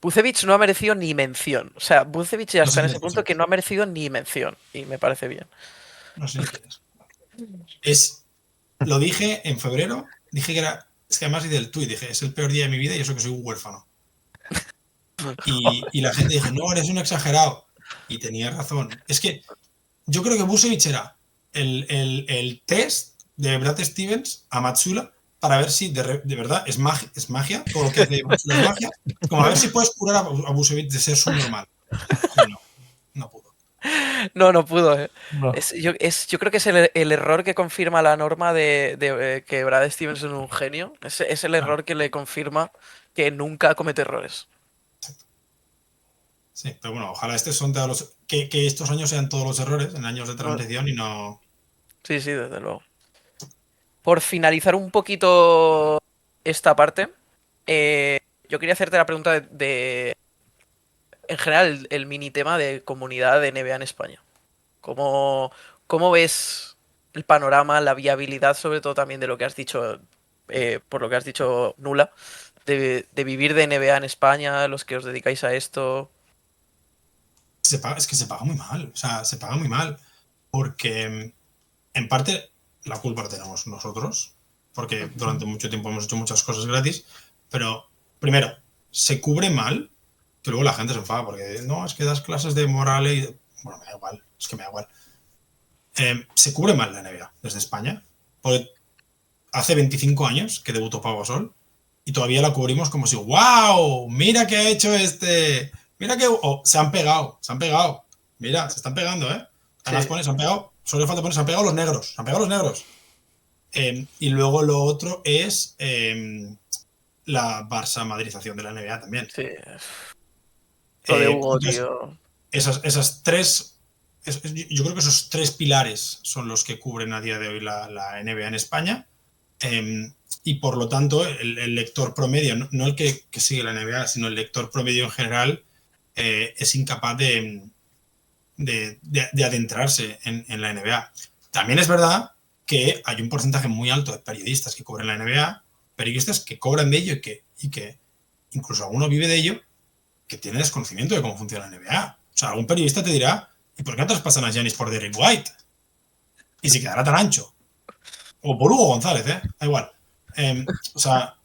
Vucevic no ha merecido ni mención. O sea, Vucevic ya No está sé en ni ese quién punto es. que no ha merecido ni mención. Y me parece bien. No sé ni quién es. Lo dije en febrero, dije que era. Es que además hice el tuit, dije, es el peor día de mi vida y eso que soy un huérfano. Y la gente dijo, no, eres un exagerado. Y tenía razón. Es que yo creo que Vucevic era el test de Brad Stevens a Matsula para ver si de verdad es magia, todo lo que hace Matsula es magia, como a ver si puedes curar a Vucevic de ser subnormal. Y no pudo. No pudo, ¿eh? no. Yo creo que es el error que confirma la norma de que Brad Stevens es un genio. Es el error que le confirma que nunca comete errores. Sí, pero bueno, ojalá son todos que estos años sean todos los errores en años de transición y no. Sí, desde luego. Por finalizar un poquito esta parte, yo quería hacerte la pregunta en general, el mini tema de comunidad de NBA en España. ¿Cómo ves el panorama, la viabilidad, sobre todo también de lo que has dicho, por lo que has dicho, Nula, de vivir de NBA en España, los que os dedicáis a esto? Es que se paga muy mal, o sea, se paga muy mal, porque en parte la culpa la tenemos nosotros, porque durante mucho tiempo hemos hecho muchas cosas gratis, pero primero, se cubre mal, que luego la gente se enfada, porque no, es que das clases de moral y. Bueno, me da igual, es que me da igual. Se cubre mal la NBA desde España, porque hace 25 años que debutó Pau Gasol y todavía la cubrimos como si, wow, mira qué ha hecho este, mira que se han pegado, mira, se están pegando, además Sí. pone, se han pegado, solo falta poner, se han pegado los negros, y luego lo otro es la Barça madrización de la NBA también. Sí. Lo de Hugo, Entonces, tío. esas tres, yo creo que esos tres pilares son los que cubren a día de hoy la NBA en España. Y por lo tanto, el lector promedio, no el que sigue la NBA, sino el lector promedio en general, es incapaz de adentrarse en la NBA. También es verdad que hay un porcentaje muy alto de periodistas que cubren la NBA, periodistas que cobran de ello y que incluso alguno vive de ello, que tiene desconocimiento de cómo funciona la NBA. O sea, algún periodista te dirá, ¿y por qué no traspasan a Giannis por Derrick White? Y si quedará tan ancho. O por Hugo González, da igual. O sea,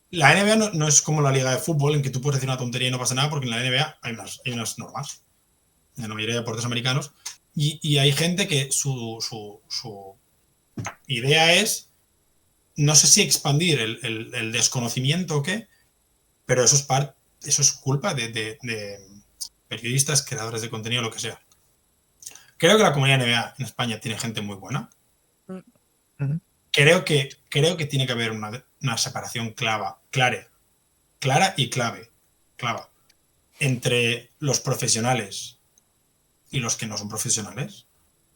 la NBA no es como la liga de fútbol en que tú puedes decir una tontería y no pasa nada, porque en la NBA hay unas normas en la mayoría de deportes americanos y hay gente que su idea es, no sé si expandir el desconocimiento o qué, pero eso es culpa de periodistas, creadores de contenido, lo que sea. Creo que la comunidad NBA en España tiene gente muy buena. Creo que tiene que haber una separación clara y clava entre los profesionales y los que no son profesionales.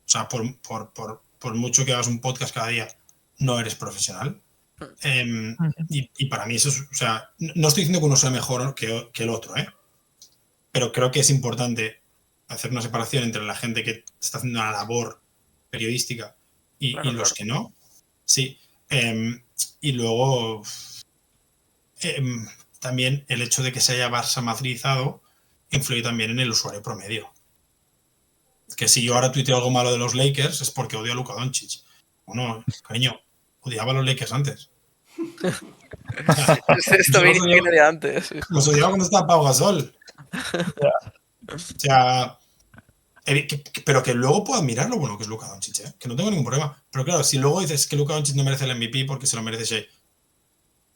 O sea, por mucho que hagas un podcast cada día, no eres profesional. Y para mí eso es, o sea, no estoy diciendo que uno sea mejor que el otro, pero creo que es importante hacer una separación entre la gente que está haciendo una labor periodística y los que no. Sí. Y luego también el hecho de que se haya Barça madridizado influye también en el usuario promedio. Que si yo ahora tuiteo algo malo de los Lakers es porque odio a Luka Doncic. Bueno, cariño, odiaba a los Lakers antes. Esto viene de antes. Los odiaba cuando estaba Pau Gasol. O sea, pero que luego puedo admirar lo bueno que es Luka Doncic, que no tengo ningún problema. Pero claro, si luego dices que Luka Doncic no merece el MVP porque se lo merece Shea,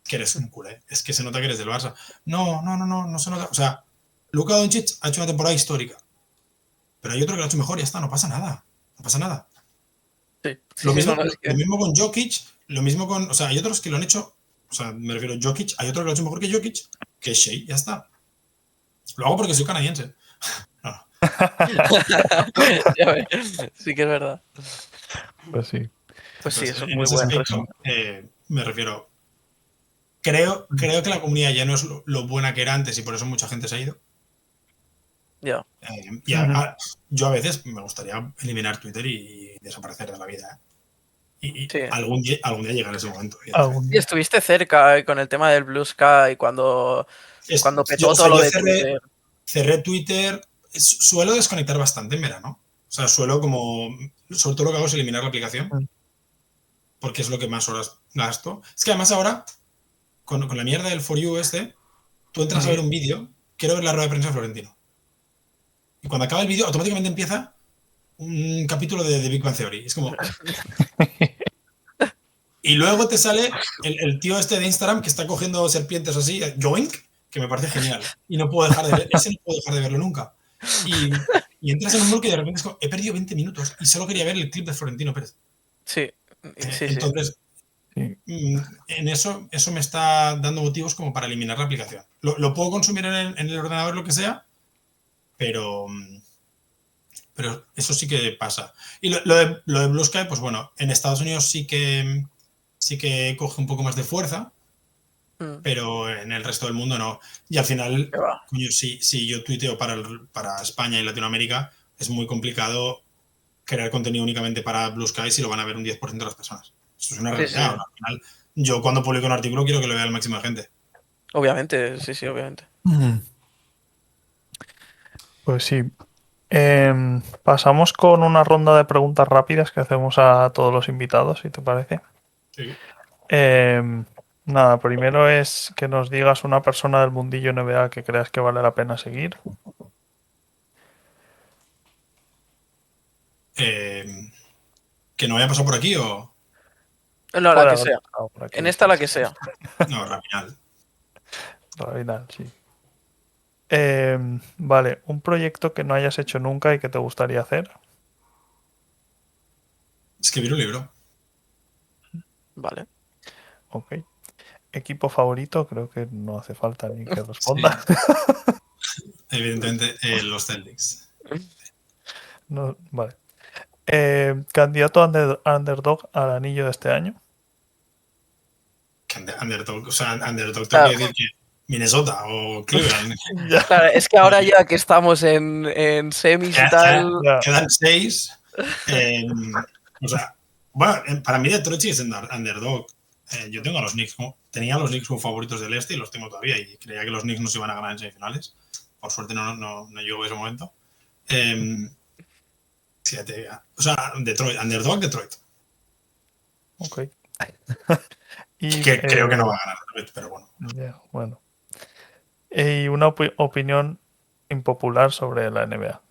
que eres un culé. Es que se nota que eres del Barça. No se nota. O sea, Luka Doncic ha hecho una temporada histórica. Pero hay otro que lo ha hecho mejor y ya está, no pasa nada. No pasa nada. Sí, lo mismo con Jokic, lo mismo con. O sea, hay otros que lo han hecho. O sea, me refiero a Jokic, hay otro que lo ha hecho mejor que Jokic, que es Shea, ya está. Lo hago porque soy canadiense. No. Ya ves, sí que es verdad. Pues sí. Pues sí, Entonces, eso es en muy ese buen aspecto, resumen. me refiero. Creo que la comunidad ya no es lo buena que era antes y por eso mucha gente se ha ido. Ya. Yo a veces me gustaría eliminar Twitter y desaparecer de la vida. Y Sí. algún día llegará ese momento. Y estuviste cerca con el tema del Blue Sky cuando petó todo lo de Twitter. Cerré Twitter. Suelo desconectar bastante en verano. O sea, sobre todo lo que hago es eliminar la aplicación. Porque es lo que más horas gasto. Es que además ahora, con la mierda del For You tú entras a ver un vídeo, quiero ver la rueda de prensa de Florentino. Y cuando acaba el vídeo, automáticamente empieza un capítulo de The Big Bang Theory. Es como. Y luego te sale el tío de Instagram que está cogiendo serpientes así, Joink, que me parece genial. Y no puedo dejar de ver, ese no puedo dejar de verlo nunca. Y entras en un bloque y de repente es como, he perdido 20 minutos y solo quería ver el clip de Florentino Pérez. Sí. Entonces, en eso me está dando motivos como para eliminar la aplicación. Lo puedo consumir en el ordenador, lo que sea, pero eso sí que pasa. Y lo de Blue Sky, pues bueno, en Estados Unidos sí que coge un poco más de fuerza, pero en el resto del mundo no. Y al final, coño, si yo tuiteo para España y Latinoamérica, es muy complicado crear contenido únicamente para Blue Sky si lo van a ver un 10% de las personas. Eso es una realidad. Al final, yo cuando publico un artículo quiero que lo vea el máximo de gente. Obviamente, sí, obviamente. Pues sí. Pasamos con una ronda de preguntas rápidas que hacemos a todos los invitados, si te parece. Sí. Nada, primero es que nos digas una persona del mundillo NBA que creas que vale la pena seguir. ¿Que no vaya a pasar por aquí o...? No, la Puede que haber sea. estado por aquí, En esta sí, la sí. que sea. No, Raminal. Rabinal, sí. Vale, un proyecto que no hayas hecho nunca y que te gustaría hacer. Escribir un libro. Vale. Ok. Equipo favorito, creo que no hace falta ni que Sí, responda. evidentemente los Celtics. No, vale. Candidato underdog al anillo de este año. Que Underdog, o sea, Underdog tengo que Claro, decir que Minnesota o Cleveland. Ya, claro, es que ahora ya que estamos en semis y tal. ya. Quedan 6. O sea, bueno, para mí Detroit sigue siendo underdog. Yo tengo a los Knicks tenía a los Knicks como favoritos del este y los tengo todavía. Y creía que los Knicks no se iban a ganar en semifinales. Por suerte no llegó ese momento. Fíjate, o sea, Detroit, underdog Detroit. Ok. Y Que creo que no va a ganar Detroit, pero bueno. ya, bueno. Y una opinión impopular sobre la NBA.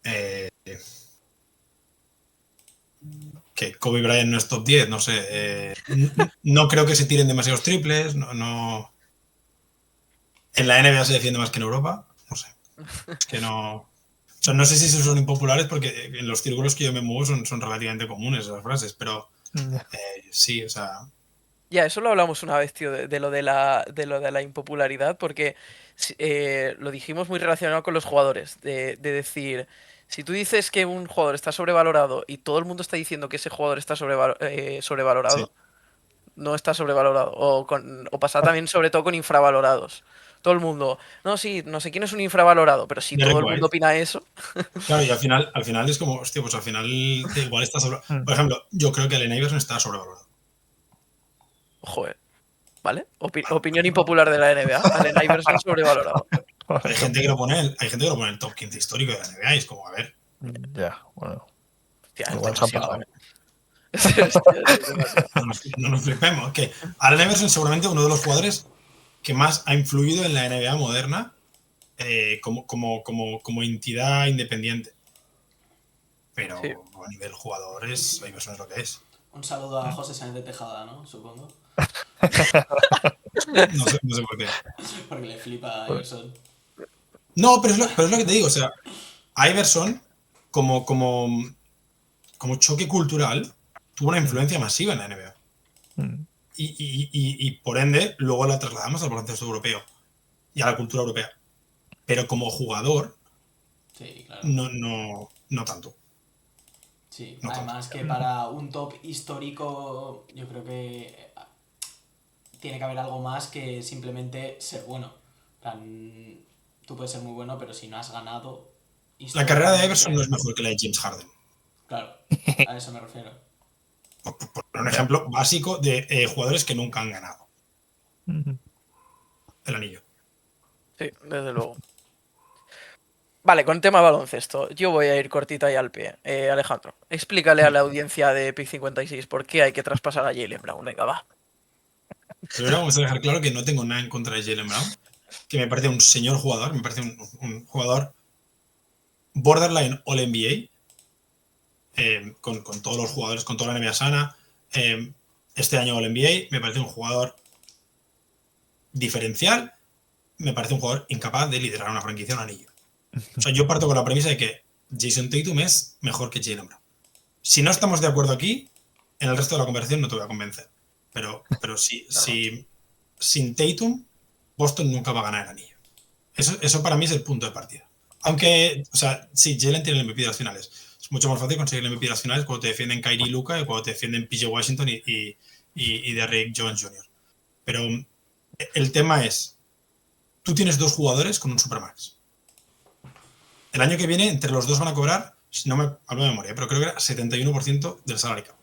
Eh, que Kobe Bryant no es top 10, no sé. No creo que se tiren demasiados triples. En la NBA se defiende más que en Europa. No sé. Es que no. O sea, no sé si son impopulares porque en los círculos que yo me muevo son relativamente comunes esas frases, pero Ya. sí, o sea. Ya, eso lo hablamos una vez, tío, de lo de la impopularidad, porque lo dijimos muy relacionado con los jugadores, de decir, si tú dices que un jugador está sobrevalorado y todo el mundo está diciendo que ese jugador está Sí. sobrevalorado, no está sobrevalorado. O pasa también sobre todo con infravalorados. Todo el mundo, no, sí, no sé quién es un infravalorado, pero si todo Derek el mundo White. opina eso, Claro, y al final es como, hostia, pues al final igual está sobre. Mm. Por ejemplo, yo creo que Allen Iverson está sobrevalorado. joder, ¿vale? Opinión impopular de la NBA, Allen Iverson sobrevalorado. Por Hay gente que ejemplo. lo pone, hay gente que lo pone en el top 15 histórico de la NBA y es como, a ver, Ya, bueno. Hostia, es Igual se ha demasiado, pasado. ¿eh? Hostia, es demasiado. no nos flipemos. Que Allen Iverson es seguramente uno de los jugadores que más ha influido en la NBA moderna como entidad independiente. Sí. Pero a nivel jugadores, Iverson es lo que es. Un saludo a José Sáenz de Tejada, ¿no? Supongo. No sé por qué. Porque le flipa a Iverson. No, pero es lo que te digo. O sea, Iverson, como, como, como choque cultural, tuvo una influencia masiva en la NBA. Mm. Y por ende, luego la trasladamos al baloncesto europeo y a la cultura europea. Pero como jugador, Sí, claro. no tanto. Sí, No tanto. además que para un top histórico yo creo que tiene que haber algo más que simplemente ser bueno. En plan, tú puedes ser muy bueno, pero si no has ganado La carrera de históricamente, Iverson no es mejor que la de James Harden. claro, a eso me refiero. Por un ejemplo básico de jugadores que nunca han ganado Mm. el anillo. Sí, desde luego. Vale, con tema baloncesto, yo voy a ir cortita y al pie. Alejandro, explícale a la audiencia de Pick 56 por qué hay que traspasar a Jaylen Brown. Venga, va. Primero vamos a dejar claro que no tengo nada en contra de Jaylen Brown, que me parece un señor jugador, me parece un jugador borderline All NBA, con todos los jugadores, con toda la NBA sana. Este año All NBA me parece un jugador diferencial, me parece un jugador incapaz de liderar una franquicia en un anillo. O sea, yo parto con la premisa de que Jason Tatum es mejor que Jaylen Brown. Si no estamos de acuerdo aquí, en el resto de la conversación no te voy a convencer. Pero sin Tatum, Boston nunca va a ganar el anillo. Eso para mí es el punto de partida. Aunque, o sea, sí, Jalen tiene el MVP de las finales. Es mucho más fácil conseguir el MVP de las finales cuando te defienden Kyrie y Luka y cuando te defienden PJ Washington y Derrick Jones Jr. Pero el tema es, tú tienes dos jugadores con un Supermax. El año que viene, entre los dos van a cobrar, si no me hablo de memoria, pero creo que era 71% del salario cap.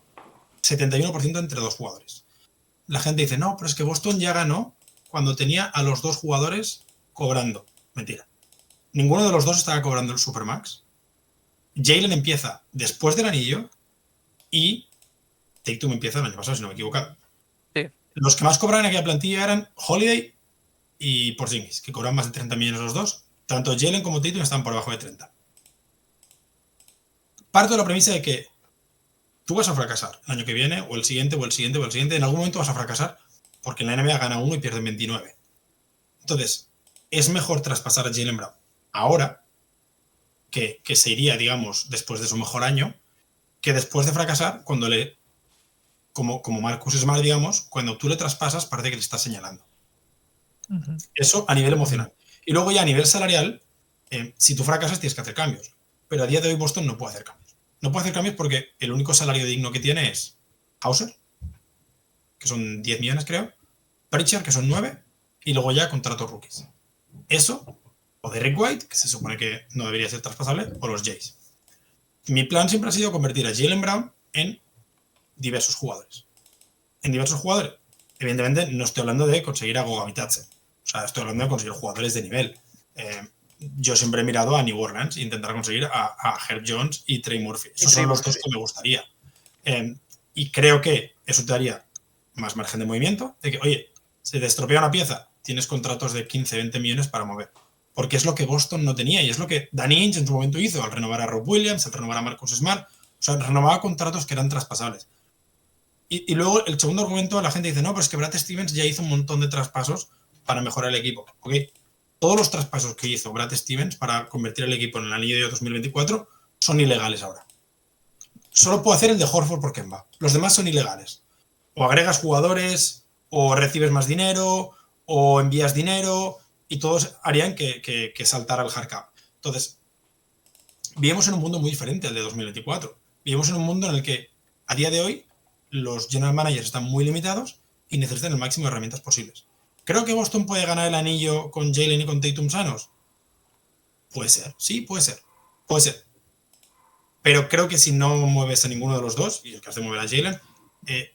71% entre dos jugadores. La gente dice, no, pero es que Boston ya ganó cuando tenía a los dos jugadores cobrando. Mentira. Ninguno de los dos estaba cobrando el Supermax. Jalen empieza después del anillo y Tatum empieza el año pasado, si no me he equivocado. Sí. Los que más cobran en aquella plantilla eran Holiday y Porzingis, que cobran más de 30 millones los dos. Tanto Jalen como Tatum están por debajo de 30. parto de la premisa de que tú vas a fracasar el año que viene, o el siguiente, o el siguiente, o el siguiente. En algún momento vas a fracasar porque en la NBA gana uno y pierden 29. Entonces, es mejor traspasar a Jaylen Brown ahora, que se iría, digamos, después de su mejor año, que después de fracasar, cuando como Marcus Smart, digamos, cuando tú le traspasas, parece que le estás señalando. Eso a nivel emocional. Y luego ya a nivel salarial, si tú fracasas tienes que hacer cambios. Pero a día de hoy Boston no puede hacer cambios. No puede hacer cambios porque el único salario digno que tiene es Hauser, que son 10 millones creo, Pritchard, que son 9, y luego ya contratos rookies. Eso, o Derrick White, que se supone que no debería ser traspasable, o los Jays. Mi plan siempre ha sido convertir a Jaylen Brown en diversos jugadores. En diversos jugadores. Evidentemente no estoy hablando de conseguir a Goga Bitadze. O sea, estoy hablando de conseguir jugadores de nivel. Yo siempre he mirado a New Orleans e intentar conseguir a Herb Jones y Trey Murphy. Esos son los dos que me gustaría. Y creo que eso te daría más margen de movimiento. De que, oye, se te estropea una pieza, tienes contratos de 15, 20 millones para mover. Porque es lo que Boston no tenía y es lo que Danny Ainge en su momento hizo al renovar a Rob Williams, al renovar a Marcus Smart. O sea, renovaba contratos que eran traspasables. Y luego el segundo argumento, la gente dice, no, pero es que Brad Stevens ya hizo un montón de traspasos para mejorar el equipo. ¿Ok? Todos los traspasos que hizo Brad Stevens para convertir el equipo en el anillo de 2024 son ilegales ahora. Solo puedo hacer el de Horford por Kemba. Los demás son ilegales. O agregas jugadores, o recibes más dinero, o envías dinero, y todos harían que saltara el hard cap. Entonces, vivimos en un mundo muy diferente al de 2024. Vivimos en un mundo en el que, a día de hoy, los general managers están muy limitados y necesitan el máximo de herramientas posibles. ¿Creo que Boston puede ganar el anillo con Jaylen y con Tatum sanos? Puede ser, sí, puede ser. Puede ser. Pero creo que si no mueves a ninguno de los dos, y el que has de mover a Jaylen,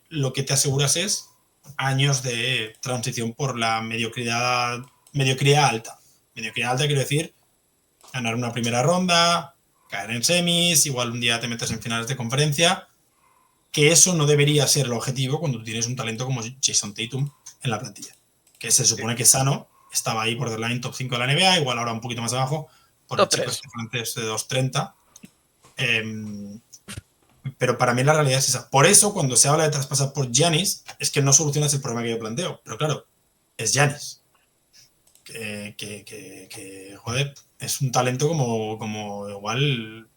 lo que te aseguras es años de transición por la mediocridad alta. Mediocridad alta quiero decir ganar una primera ronda, caer en semis, igual un día te metes en finales de conferencia, que eso no debería ser el objetivo cuando tú tienes un talento como Jason Tatum en la plantilla, que se supone que es sano, estaba ahí borderline top 5 de la NBA, igual ahora un poquito más abajo, por el chico este francés de 2.30. Pero para mí la realidad es esa. Por eso, cuando se habla de traspasar por Giannis, es que no solucionas el problema que yo planteo. Pero claro, es Giannis. Joder, es un talento como igual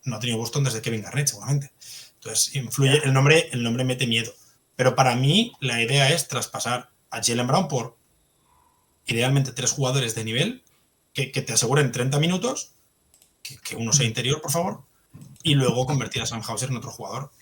no ha tenido Boston desde Kevin Garnett, seguramente. Entonces, influye, el nombre mete miedo. Pero para mí, la idea es traspasar a Jaylen Brown por idealmente 3 jugadores de nivel que te aseguren 30 minutos, que uno sea interior, por favor, y luego convertir a Sam Hauser en otro jugador.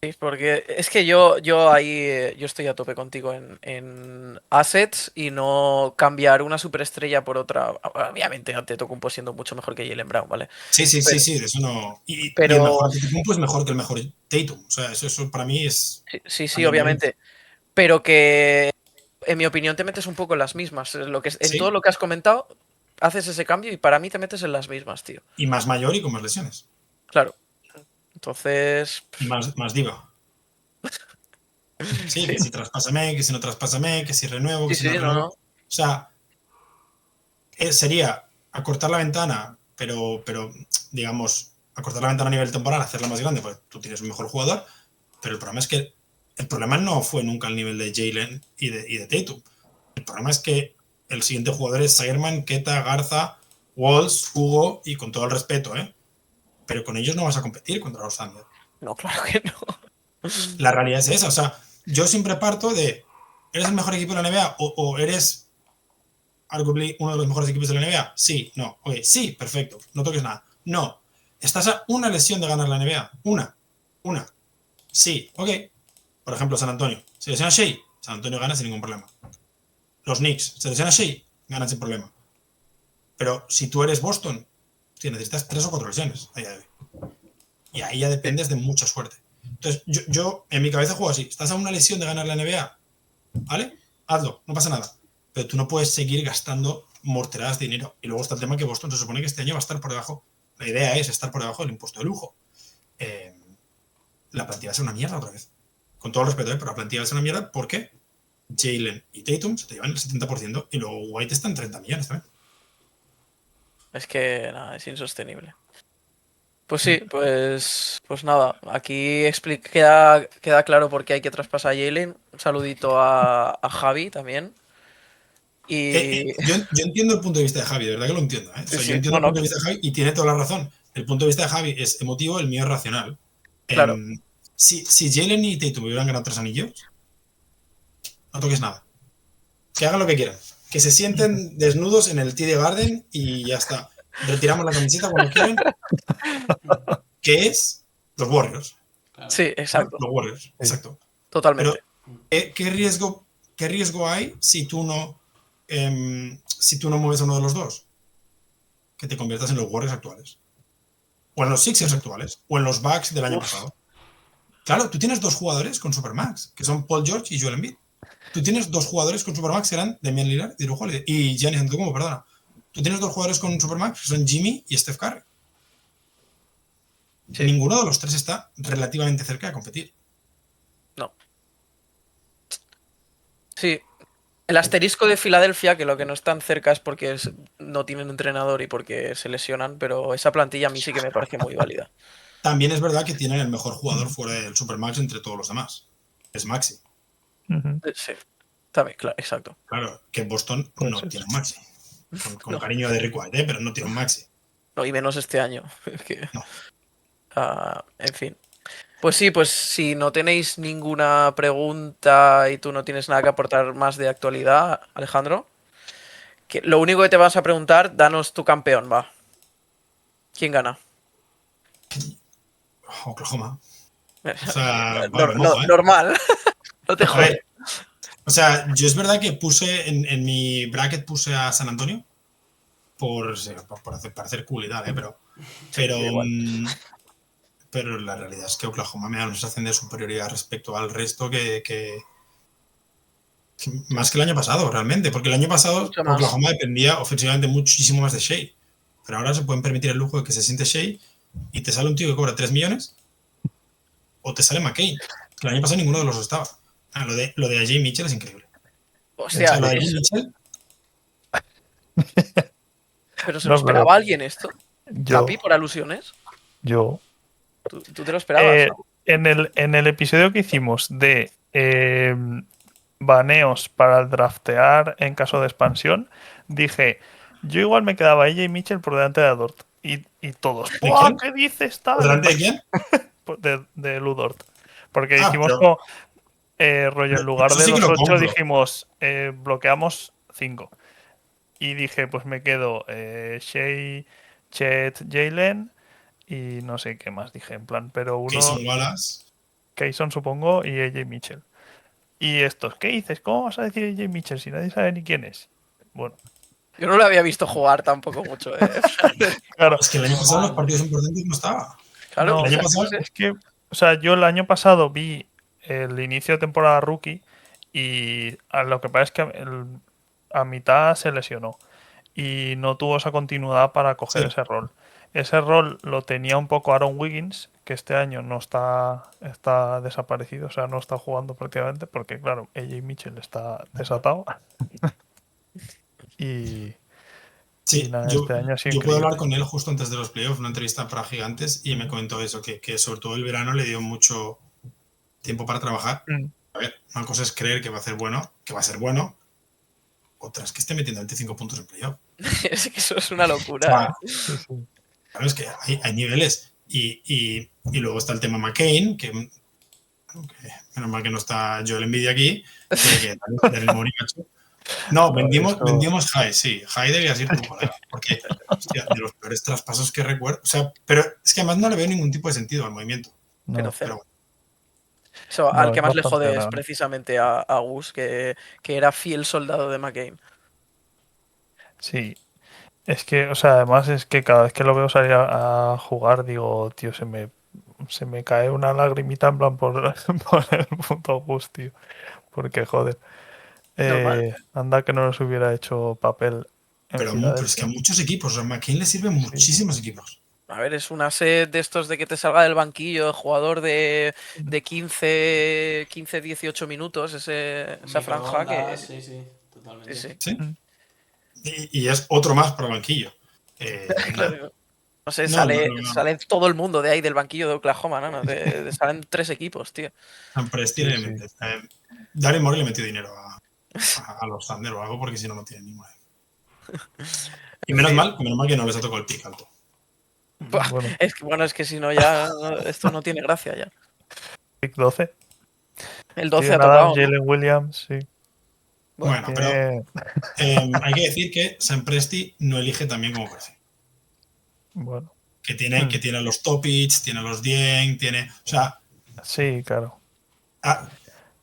Sí, porque es que yo ahí yo estoy a tope contigo en assets y no cambiar una superestrella por otra. Obviamente Antetokounmpo siendo mucho mejor que Jaylen Brown, ¿vale? Sí, de eso no. Y el mejor Antetokounmpo es mejor que el mejor Tatum. O sea, eso para mí es. Sí, obviamente. Pero que en mi opinión te metes un poco en las mismas. En todo lo que has comentado, haces ese cambio y para mí te metes en las mismas, tío. Y más mayor y con más lesiones. Claro. Entonces. Y más diva. Sí, que si traspásame, que si no traspásame, que si renuevo, que si no renuevo. O sea, sería acortar la ventana, pero digamos, acortar la ventana a nivel temporal, hacerla más grande, pues tú tienes un mejor jugador. Pero el problema es que el problema no fue nunca el nivel de Jaylen y de Tatum. El problema es que el siguiente jugador es Sigerman, Keta, Garza, Walls, Hugo, y con todo el respeto, pero con ellos no vas a competir contra los Thunder. No, claro que no. La realidad es esa. O sea, yo siempre parto de, ¿eres el mejor equipo de la NBA o eres arguably uno de los mejores equipos de la NBA? Sí, no. Ok, sí, perfecto. No toques nada. No. Estás a una lesión de ganar la NBA. Una. Sí, ok. Por ejemplo, San Antonio. Se lesiona Shea, San Antonio gana sin ningún problema. Los Knicks. Se lesiona Shea, ganan sin problema. Pero si tú eres Boston, necesitas 3 o 4 lesiones a día de hoy. Y ahí ya dependes de mucha suerte. Entonces, yo en mi cabeza juego así. Estás a una lesión de ganar la NBA, ¿vale? Hazlo, no pasa nada. Pero tú no puedes seguir gastando morteradas de dinero. Y luego está el tema que Boston se supone que este año va a estar por debajo. La idea es estar por debajo del impuesto de lujo. La plantilla va a ser una mierda otra vez. Con todo el respeto, pero la plantilla va a ser una mierda porque Jaylen y Tatum se te llevan el 70% y luego White está en 30 millones también. Es que nada, es insostenible. Pues sí, pues nada, aquí queda claro por qué hay que traspasar a Jalen. Un saludito a Javi también. Y Yo entiendo el punto de vista de Javi, de verdad que lo entiendo. O sí, sea, yo sí, entiendo no, el no, punto de vista de Javi y tiene toda la razón. El punto de vista de Javi es emotivo, el mío es racional. claro. Si Jalen y Tatum hubieran ganado 3 anillos, no toques nada. Que hagan lo que quieran. Que se sienten desnudos en el TD Garden y ya está. Retiramos la camiseta cuando quieran, que es los Warriors. Claro. Sí, ¿Vale? exacto, Los Warriors, exacto. Pero, totalmente. ¿qué riesgo hay si tú no mueves a uno de los dos? Que te conviertas en los Warriors actuales. O en los Sixers actuales. O en los Bucks del año Uf, pasado. Claro, tú tienes 2 jugadores con Supermax, que son Paul George y Joel Embiid. Tú tienes 2 jugadores con Supermax que eran Damian Lillard y Jrue Holiday. Y Giannis Antetokounmpo, perdona. Tú tienes 2 jugadores con Supermax que son Jimmy y Steph Curry. sí, Ninguno de los 3 está relativamente cerca de competir. no. Sí, el asterisco de Filadelfia, que lo que no están cerca es porque no tienen entrenador y porque se lesionan, pero esa plantilla a mí sí que me parece muy válida. También es verdad que tienen el mejor jugador fuera del Supermax entre todos los demás. Es Maxi. Ujú. Sí, también, claro, exacto. Claro, que Boston Pues no sí. tiene un Maxi. Con No, cariño de Rick White, pero no tiene un Maxi. no, y menos este año. Es que, No. en fin. Pues sí, pues si no tenéis ninguna pregunta y tú no tienes nada que aportar más de actualidad, Alejandro, que lo único que te vas a preguntar, danos tu campeón, va. ¿Quién gana? Oklahoma. O sea, vale, me mojo, ¿eh? Normal, no te A jodes. ver, o sea, yo es verdad que puse en mi bracket puse a San Antonio para hacer cool y tal, ¿eh? Pero, Sí, igual. pero la realidad es que Oklahoma me da una sensación de superioridad respecto al resto que más que el año pasado, realmente. Porque el año pasado Mucho más. Oklahoma dependía ofensivamente muchísimo más de Shea. Pero ahora se pueden permitir el lujo de que se siente Shea y te sale un tío que cobra 3 millones o te sale McCain. Que el año pasado ninguno de los dos estaba. Lo de AJ Mitchell es increíble. O Hostia, sea, lo de AJ Mitchell, pero ¿se lo No, pero esperaba alguien esto? yo, ¿Capi por alusiones? yo. ¿Tú te lo esperabas? En el episodio que hicimos de baneos para draftear en caso de expansión, dije, yo igual me quedaba AJ Mitchell por delante de Dort. Y todos, ¿de ¡buah! quién? ¿Qué dices ¿Por tal? delante de quién? De Ludort. Porque Ah, dijimos, rollo, en lugar eso de sí que los lo 8 compro. dijimos, bloqueamos 5. Y dije, pues me quedo Shea, Chet, Jalen y no sé qué más dije, en plan, pero uno, Keyson Wallace. Kayson supongo, y AJ Mitchell. Y estos, ¿qué dices? ¿Cómo vas a decir AJ Mitchell si nadie sabe ni quién es? Bueno, Yo no lo había visto jugar tampoco mucho, ¿eh? claro, Es que el año pasado en los Normal. partidos importantes no estaba. Claro, no, o El año sea, yo qué pasado, sé. es que, o sea, yo el año pasado vi el inicio de temporada rookie y lo que pasa es que a mitad se lesionó y no tuvo esa continuidad para coger sí. ese rol. Ese rol lo tenía un poco Aaron Wiggins, que este año no está desaparecido, o sea, no está jugando prácticamente, porque claro, AJ Mitchell está desatado. Y, y Sí, nada, yo, este año ha sido yo pude hablar increíble. con él justo antes de los playoffs, una entrevista para Gigantes, y me comentó eso, que sobre todo el verano le dio mucho tiempo para trabajar. Mm. A ver, una cosa es creer que va a ser bueno, otra es que esté metiendo 25 puntos en playoff. Es que eso es una O locura, ¿eh? sea, Sí, sí. claro, es que hay niveles. Y luego está el tema McCain, que menos mal que no está Joel Embiid aquí, que Daryl Morey, macho. No, No, eso, vendimos High, sí. High debías ir tu colega. Porque, hostia, de los peores traspasos que recuerdo. O sea, pero es que además no le veo ningún tipo de sentido al movimiento. Pero no, Pero cero. bueno, Eso, al no, que es más le bastante jode es grande. precisamente a Gus, que era fiel soldado de McCain. Sí, es que, o sea, además es que cada vez que lo veo salir a jugar, digo, tío, se me cae una lagrimita en plan por, por el puto Gus, tío. Porque, joder, Normal. anda que no nos hubiera hecho papel en pero es que a Filadelfia. muchos equipos, o sea, McCain le sirve Sí. muchísimos equipos. A ver, es una sed de estos de que te salga del banquillo, jugador de 15, 18 minutos, esa franja Microondas, que... sí, sí, Sí, totalmente. sí. ¿Sí? Mm. Y es otro más para el banquillo. Nada. Claro. No sé, No, no, no, no. sale todo el mundo de ahí, del banquillo de Oklahoma, ¿no? Salen 3 equipos, tío. San Presti Sí, le sí. mete. Daryl Morey le metió dinero a los Thunder o algo porque si no, no tiene ninguna. Y menos mal que no les ha tocado el pick alto. Buah, Bueno, es que si no ya esto no tiene gracia ya. pick 12. El 12 Steven ha tocado, Adams, ¿no? Jalen Williams, sí. Bueno, pero Tiene- hay que decir que Sam Presti no elige también como perfil. Bueno, Que tiene a los Topic, tiene a los Dieng, tiene. sí, claro.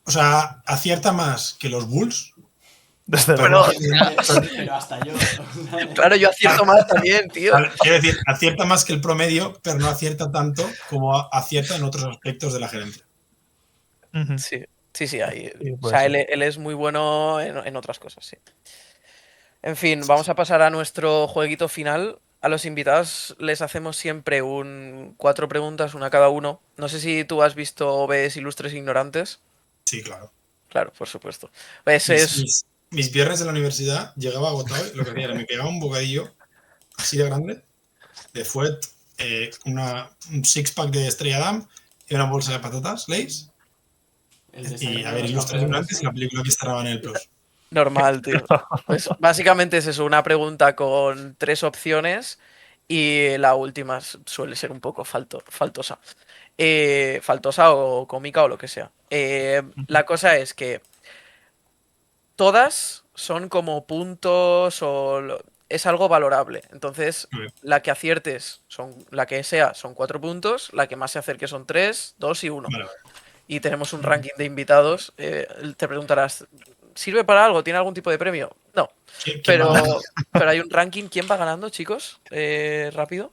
O sea, acierta más que los Bulls. Desde Pero, luego. Pero hasta yo. Claro, yo acierto más también, tío. Quiero decir, acierta más que el promedio, pero no acierta tanto como acierta en otros aspectos de la gerencia. Ujú. Sí, ahí. Sí, O puede sea, ser. él es muy bueno en otras cosas, sí. En fin, vamos a pasar a nuestro jueguito final. A los invitados les hacemos siempre 4 preguntas, una cada uno. No sé si tú has visto o ves Ilustres Ignorantes. Sí, claro. Claro, por supuesto. Pues Mis viernes de la universidad llegaba agotado y lo que hacía era me pegaba un bocadillo así de grande de fuet, un six-pack de Estrella Damm y una bolsa de patatas, Lay's. Y a ver, Ilustres Ignorantes y la película que estaba en el Plus. normal, tío. Pues básicamente es eso, una pregunta con 3 opciones y la última suele ser un poco faltosa. Faltosa o cómica o lo que sea. La cosa es que todas son como puntos es algo valorable. Entonces, Muy bien. la que aciertes la que sea son 4 puntos, la que más se acerque son 3, 2 y 1. Vale. Y tenemos un ranking de invitados. Te preguntarás, ¿sirve para algo? ¿Tiene algún tipo de premio? No. ¿Quién Pero, va a ganar? pero hay un ranking. ¿Quién va ganando, chicos? Rápido.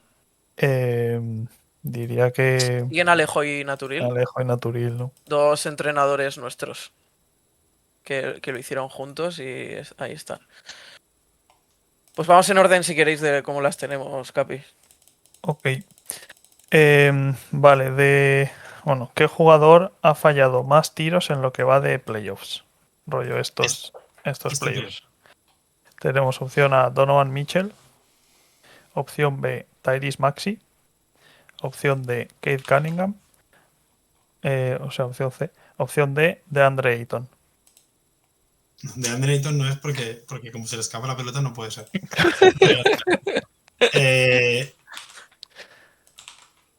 Diría que Siguen Alejo y Naturil, Alejo y Naturil, ¿no? 2 entrenadores nuestros que lo hicieron juntos y ahí está. Pues vamos en orden si queréis de cómo las tenemos, Capi. Ok. Vale, bueno, ¿qué jugador ha fallado más tiros en lo que va de playoffs? Rollo estos playoffs. Tenemos opción A, Donovan Mitchell. Opción B, Tyrese Maxey. Opción D, Cade Cunningham. Opción C. Opción D, DeAndre Ayton. De Andre Ayton no es porque como se le escapa la pelota no puede ser.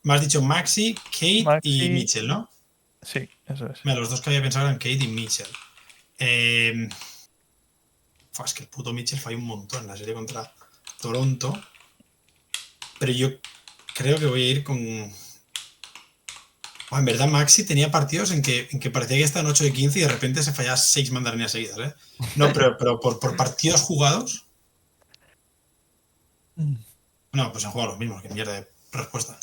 Me has dicho Maxi, Kate y Mitchell, ¿no? Sí, eso es. Mira, los dos que había pensado eran Kate y Mitchell. Es que el puto Mitchell falló un montón en la serie contra Toronto. Pero yo creo que voy a ir con... en verdad, Maxi tenía partidos en que parecía que estaban 8 de 15 y de repente se fallaba 6 mandarinas seguidas, ¿eh? No, pero por partidos jugados... No, pues han jugado los mismos, que mierda de respuesta.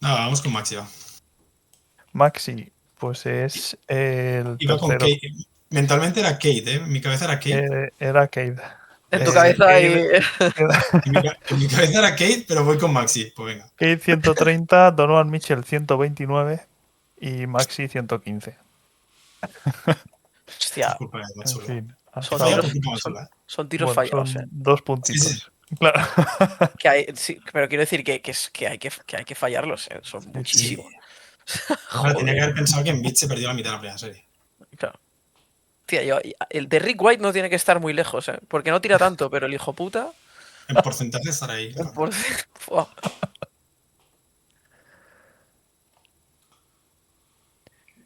No, vamos con Maxi, va. Maxi, pues es el Iba con tercero. Kate. Mentalmente era Kate, ¿eh? En mi cabeza era Kate. Era Cade. En tu cabeza hay... En mi cabeza era Kate, pero voy con Maxi. Pues venga. Cade 130, Donovan Mitchell 129 y Maxi 115. Hostia, Culpa de En Matsula. fin, son Falla tiros, por culpa de Matsula, ¿eh? son tiros bueno, fallados, son 2 puntitos. Sí, sí. Claro. Sí, pero quiero decir que hay que fallarlos, son muchísimos. Ahora tenía que Joder, haber pensado que en Beat se perdió la mitad de la primera serie. claro. Tía, el de Rick White no tiene que estar muy lejos, porque no tira tanto, pero el hijo puta... En porcentaje estará ahí. Claro. Fua.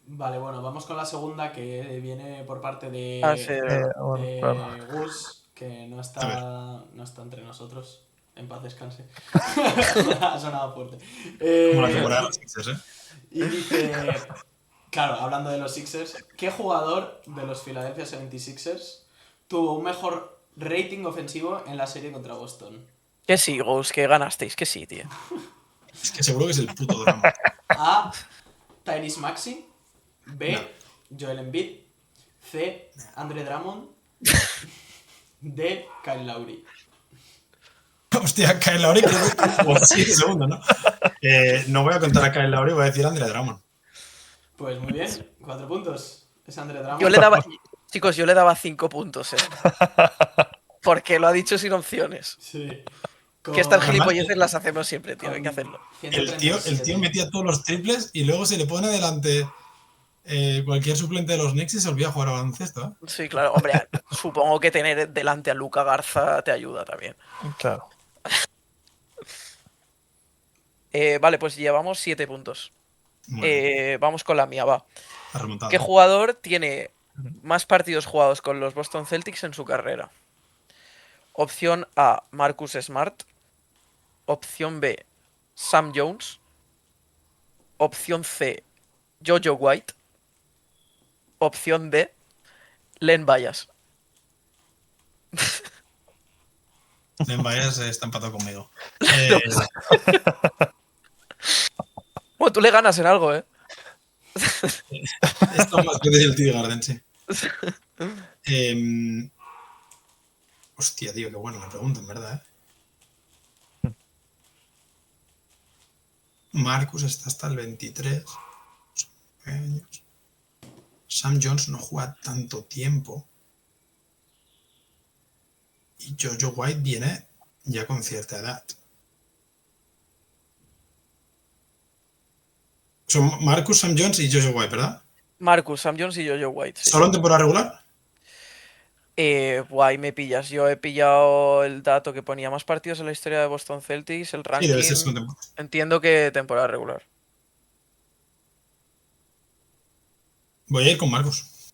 Vale, bueno, vamos con la segunda que viene por parte de, Sí, Bueno, de claro. Gus, que no A está entre nosotros. En paz descanse. Ha sonado fuerte. Como la temporada de los Sixers, ¿eh? Y dice, claro, hablando de los Sixers, ¿qué jugador de los Philadelphia 76ers tuvo un mejor rating ofensivo en la serie contra Boston? Que sí, Ghost, que ganasteis, que sí, tío. Es que seguro que es el puto drama. A. Tyrese Maxey. B. No. Joel Embiid. C. Andre Drummond. D. Kyle Lowry. Hostia, Kyle Lowry creo que jugó 7 segundos, ¿no? No voy a contar a Kyle Lowry, voy a decir a Andre Drummond. Pues muy bien, 4 puntos. Es Andre Drummond. Yo le Chicos, yo le daba 5 puntos, porque lo ha dicho sin opciones. Sí. Que estas Con Además, gilipolleces las hacemos siempre, tío, hay que hacerlo. el tío 137. metía todos los triples y luego se le pone delante cualquier suplente de los Knicks y se olvida jugar a baloncesto. ¿Eh? Sí, claro, hombre, supongo que tener delante a Luca Garza te ayuda también. Claro. Vale, pues llevamos 7 puntos. Muy bien, Vamos con la mía, va. ha remontado. ¿Qué jugador tiene más partidos jugados con los Boston Celtics en su carrera? Opción A, Marcus Smart. Opción B, Sam Jones. Opción C, Jojo White. Opción D, Len Bias. Len Bias está empatado conmigo. Bueno, tú le ganas en algo, ¿eh? Esto más que el Tío Garden, sí. Hostia, tío, qué bueno la pregunta, en verdad. Marcus está hasta el 23 años. Sam Jones no juega tanto tiempo. Y Jojo White viene ya con cierta edad. Son Marcus, Sam Jones y Jojo White, ¿verdad? Marcus, Sam Jones y Jojo White. Sí. ¿Solo en temporada regular? Guay, me pillas. Yo he pillado el dato que ponía más partidos en la historia de Boston Celtics, el Sí, debe ser ranking. solo temporada. Entiendo que temporada regular. Voy a ir con Marcus.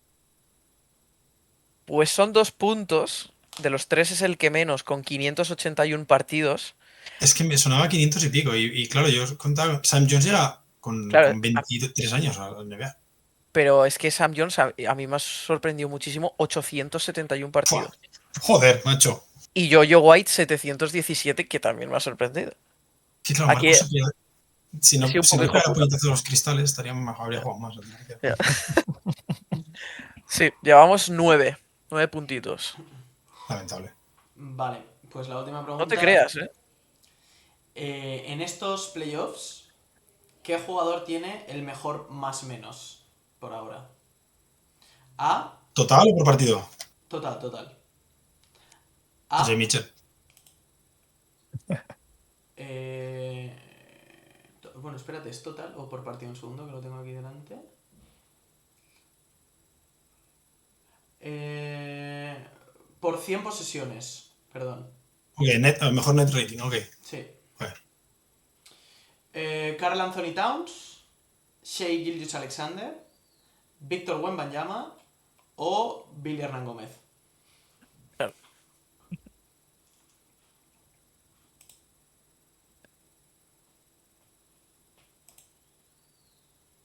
Pues son 2 puntos. De los 3 es el que menos, con 581 partidos. Es que me sonaba 500 y pico. Y claro, yo contaba. Sam Jones llega con Claro, 23 años a la NBA. pero es que Sam Jones a mí me ha sorprendido muchísimo, 871 partidos. Joder, macho. Y Jojo White, 717, que también me ha sorprendido. Que claro, Aquí Marcus se pierde. Si no, he sido un si poco no hijo fuera puta. puñetazo de los cristales, habría jugado más. Ya. Sí, llevamos 9 puntitos. Lamentable. Vale, pues la última pregunta. No te creas, ¿eh? En estos playoffs, ¿qué jugador tiene el mejor más menos por ahora? A. ¿Total o por partido? Total. A. Jay Mitchell. Bueno, espérate, ¿es total o por partido? Un segundo, que lo tengo aquí delante. Por 100 posesiones, perdón. Ok, mejor net rating, ok. Sí. Joder. Karl Anthony Towns, Shea Gilgeous-Alexander, Víctor Wembanyama o Billy Hernán Gómez.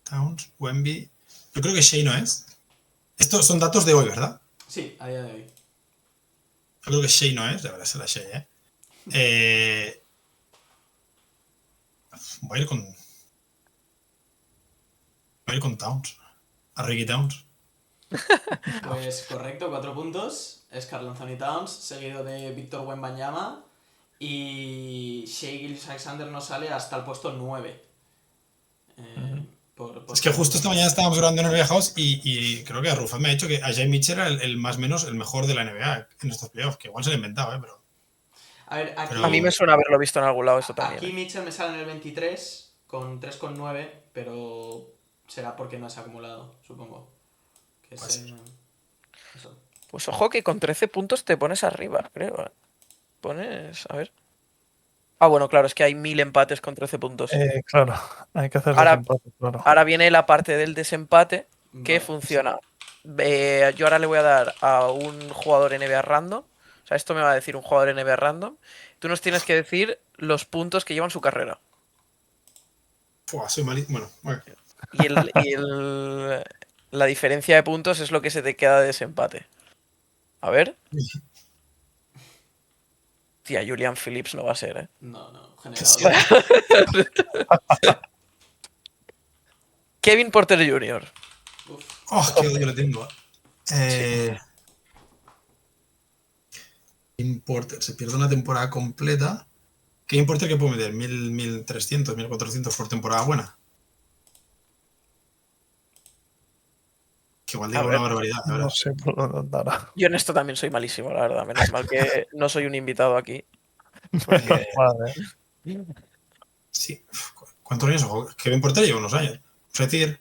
Towns, Wemby. Yo creo que Shea no es. Estos son datos de hoy, ¿verdad? Sí, a día de hoy. Yo creo que Shea no es, debería ser la Shea, ¿eh? Voy a ir con Towns. A Ricky Towns. Pues correcto, 4 puntos. Es Karl Anthony Towns, seguido de Víctor Wembanyama. Y Shea Gilgeous-Alexander no sale hasta el puesto 9. Es que justo esta mañana estábamos grabando en NBA House y creo que Rufat me ha dicho que a Jay Mitchell era el más menos el mejor de la NBA en estos playoffs, que igual se lo he inventado, pero. A ver, aquí, A mí me suena haberlo visto en algún lado esto también. aquí Mitchell me sale en el 23 con 3,9, pero será porque no se ha acumulado, supongo. Que Puede ser. Eso. Pues ojo que con 13 puntos te pones arriba, creo. ¿Eh? Pones. A ver. Ah, bueno, claro, es que hay 1000 empates con 13 puntos. Claro, hay que hacer Ahora- desempate, claro. Ahora viene la parte del desempate que Vale. funciona. Yo ahora le voy a dar a un jugador NBA random. O sea, esto me va a decir un jugador NBA random. Tú nos tienes que decir los puntos que llevan su carrera. Fua, soy malísimo. Bueno, La diferencia de puntos es lo que se te queda de desempate. A ver. Tía, Julian Phillips no va a ser, ¿eh? No, Sí. generador. Kevin Porter Jr. Uf. Oh, qué odio le tengo. Importer, se pierde una temporada completa. ¿Qué importer que puedo meter? 1000, 1300, 1400 por temporada buena. que igual A digo ver, una barbaridad, la No verdad. sé por dónde andará. Yo en esto también soy malísimo, la verdad. Menos mal que no soy un invitado aquí. Porque Vale. Sí. ¿Cuántos años? Ojo, Kevin Porter lleva unos años. Fetir,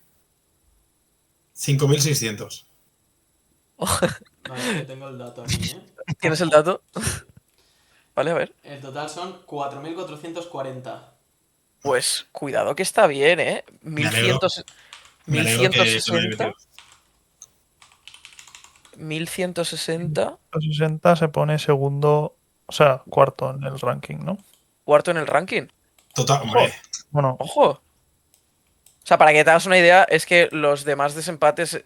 5.600. Vale, que tengo el dato aquí, ¿eh? ¿Tienes el dato? Sí. Vale, a ver. El total son 4.440. Pues cuidado que está bien, ¿eh? Me alegro. Me alegro que no me haya 1160. metido. 1160. 60 se pone segundo, o sea, cuarto en el ranking, ¿no? Cuarto en el ranking. Total, hombre. Bueno, Ojo. O sea, para que te hagas una idea, es que los demás desempates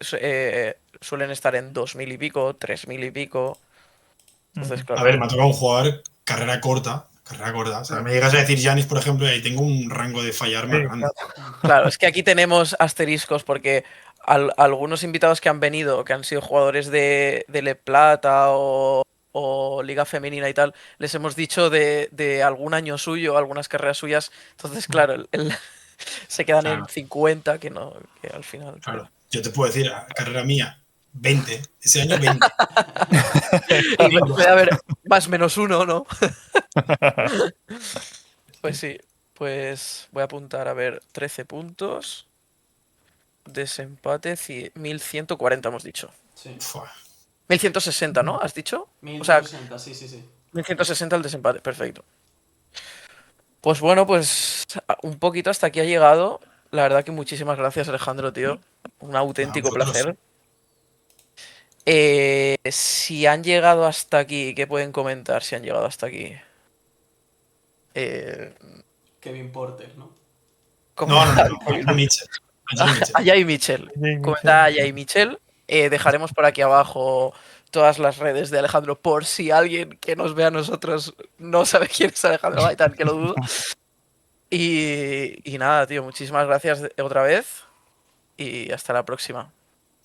suelen estar en 2000 y pico, 3000 y pico. Entonces, ujú. A claro. ver, me ha tocado un jugador carrera corta. Carrera corta. O sea, me llegas a decir Giannis, por ejemplo, y ahí tengo un rango de fallar más Sí, grande. claro. Claro, es que aquí tenemos asteriscos porque algunos invitados que han venido, que han sido jugadores de Le Plata o Liga Femenina y tal, les hemos dicho de algún año suyo, algunas carreras suyas. Entonces, claro, se quedan en Claro, 50, que no, que al final. claro. Yo te puedo decir, carrera mía, 20. Ese año 20. Y Digo, puede haber más menos uno, ¿no? Pues sí, pues voy a apuntar a ver 13 puntos. Desempate 1140 hemos dicho. Sí. fua, 1160, ¿no? ¿Has dicho? O sea, 1160, sí, sí, sí. 1160 el desempate, perfecto. Pues bueno, pues un poquito hasta aquí ha llegado. La verdad que muchísimas gracias, Alejandro, tío. Un a auténtico vosotros. placer. Si han llegado hasta aquí, ¿qué pueden comentar si han llegado hasta aquí? Eh, Kevin Porter, ¿no? No, no, no, comentar, no. A Johnny Mitchell. A Johnny Mitchell. a Jay Mitchell. Jay Mitchell. Comenta a Jay Mitchell. Dejaremos por aquí abajo todas las redes de Alejandro por si alguien que nos vea a nosotros no sabe quién es Alejandro Gaitán, que lo dudo. Y nada, tío, muchísimas gracias otra vez y hasta la próxima.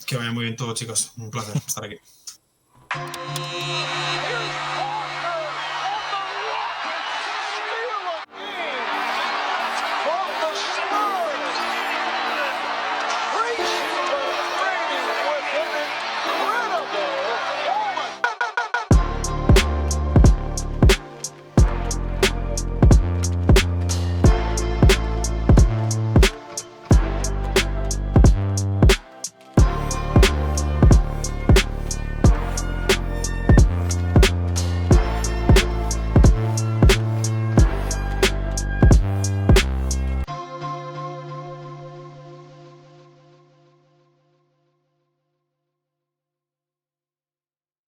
Que vaya muy bien todo, chicos. Un placer estar aquí.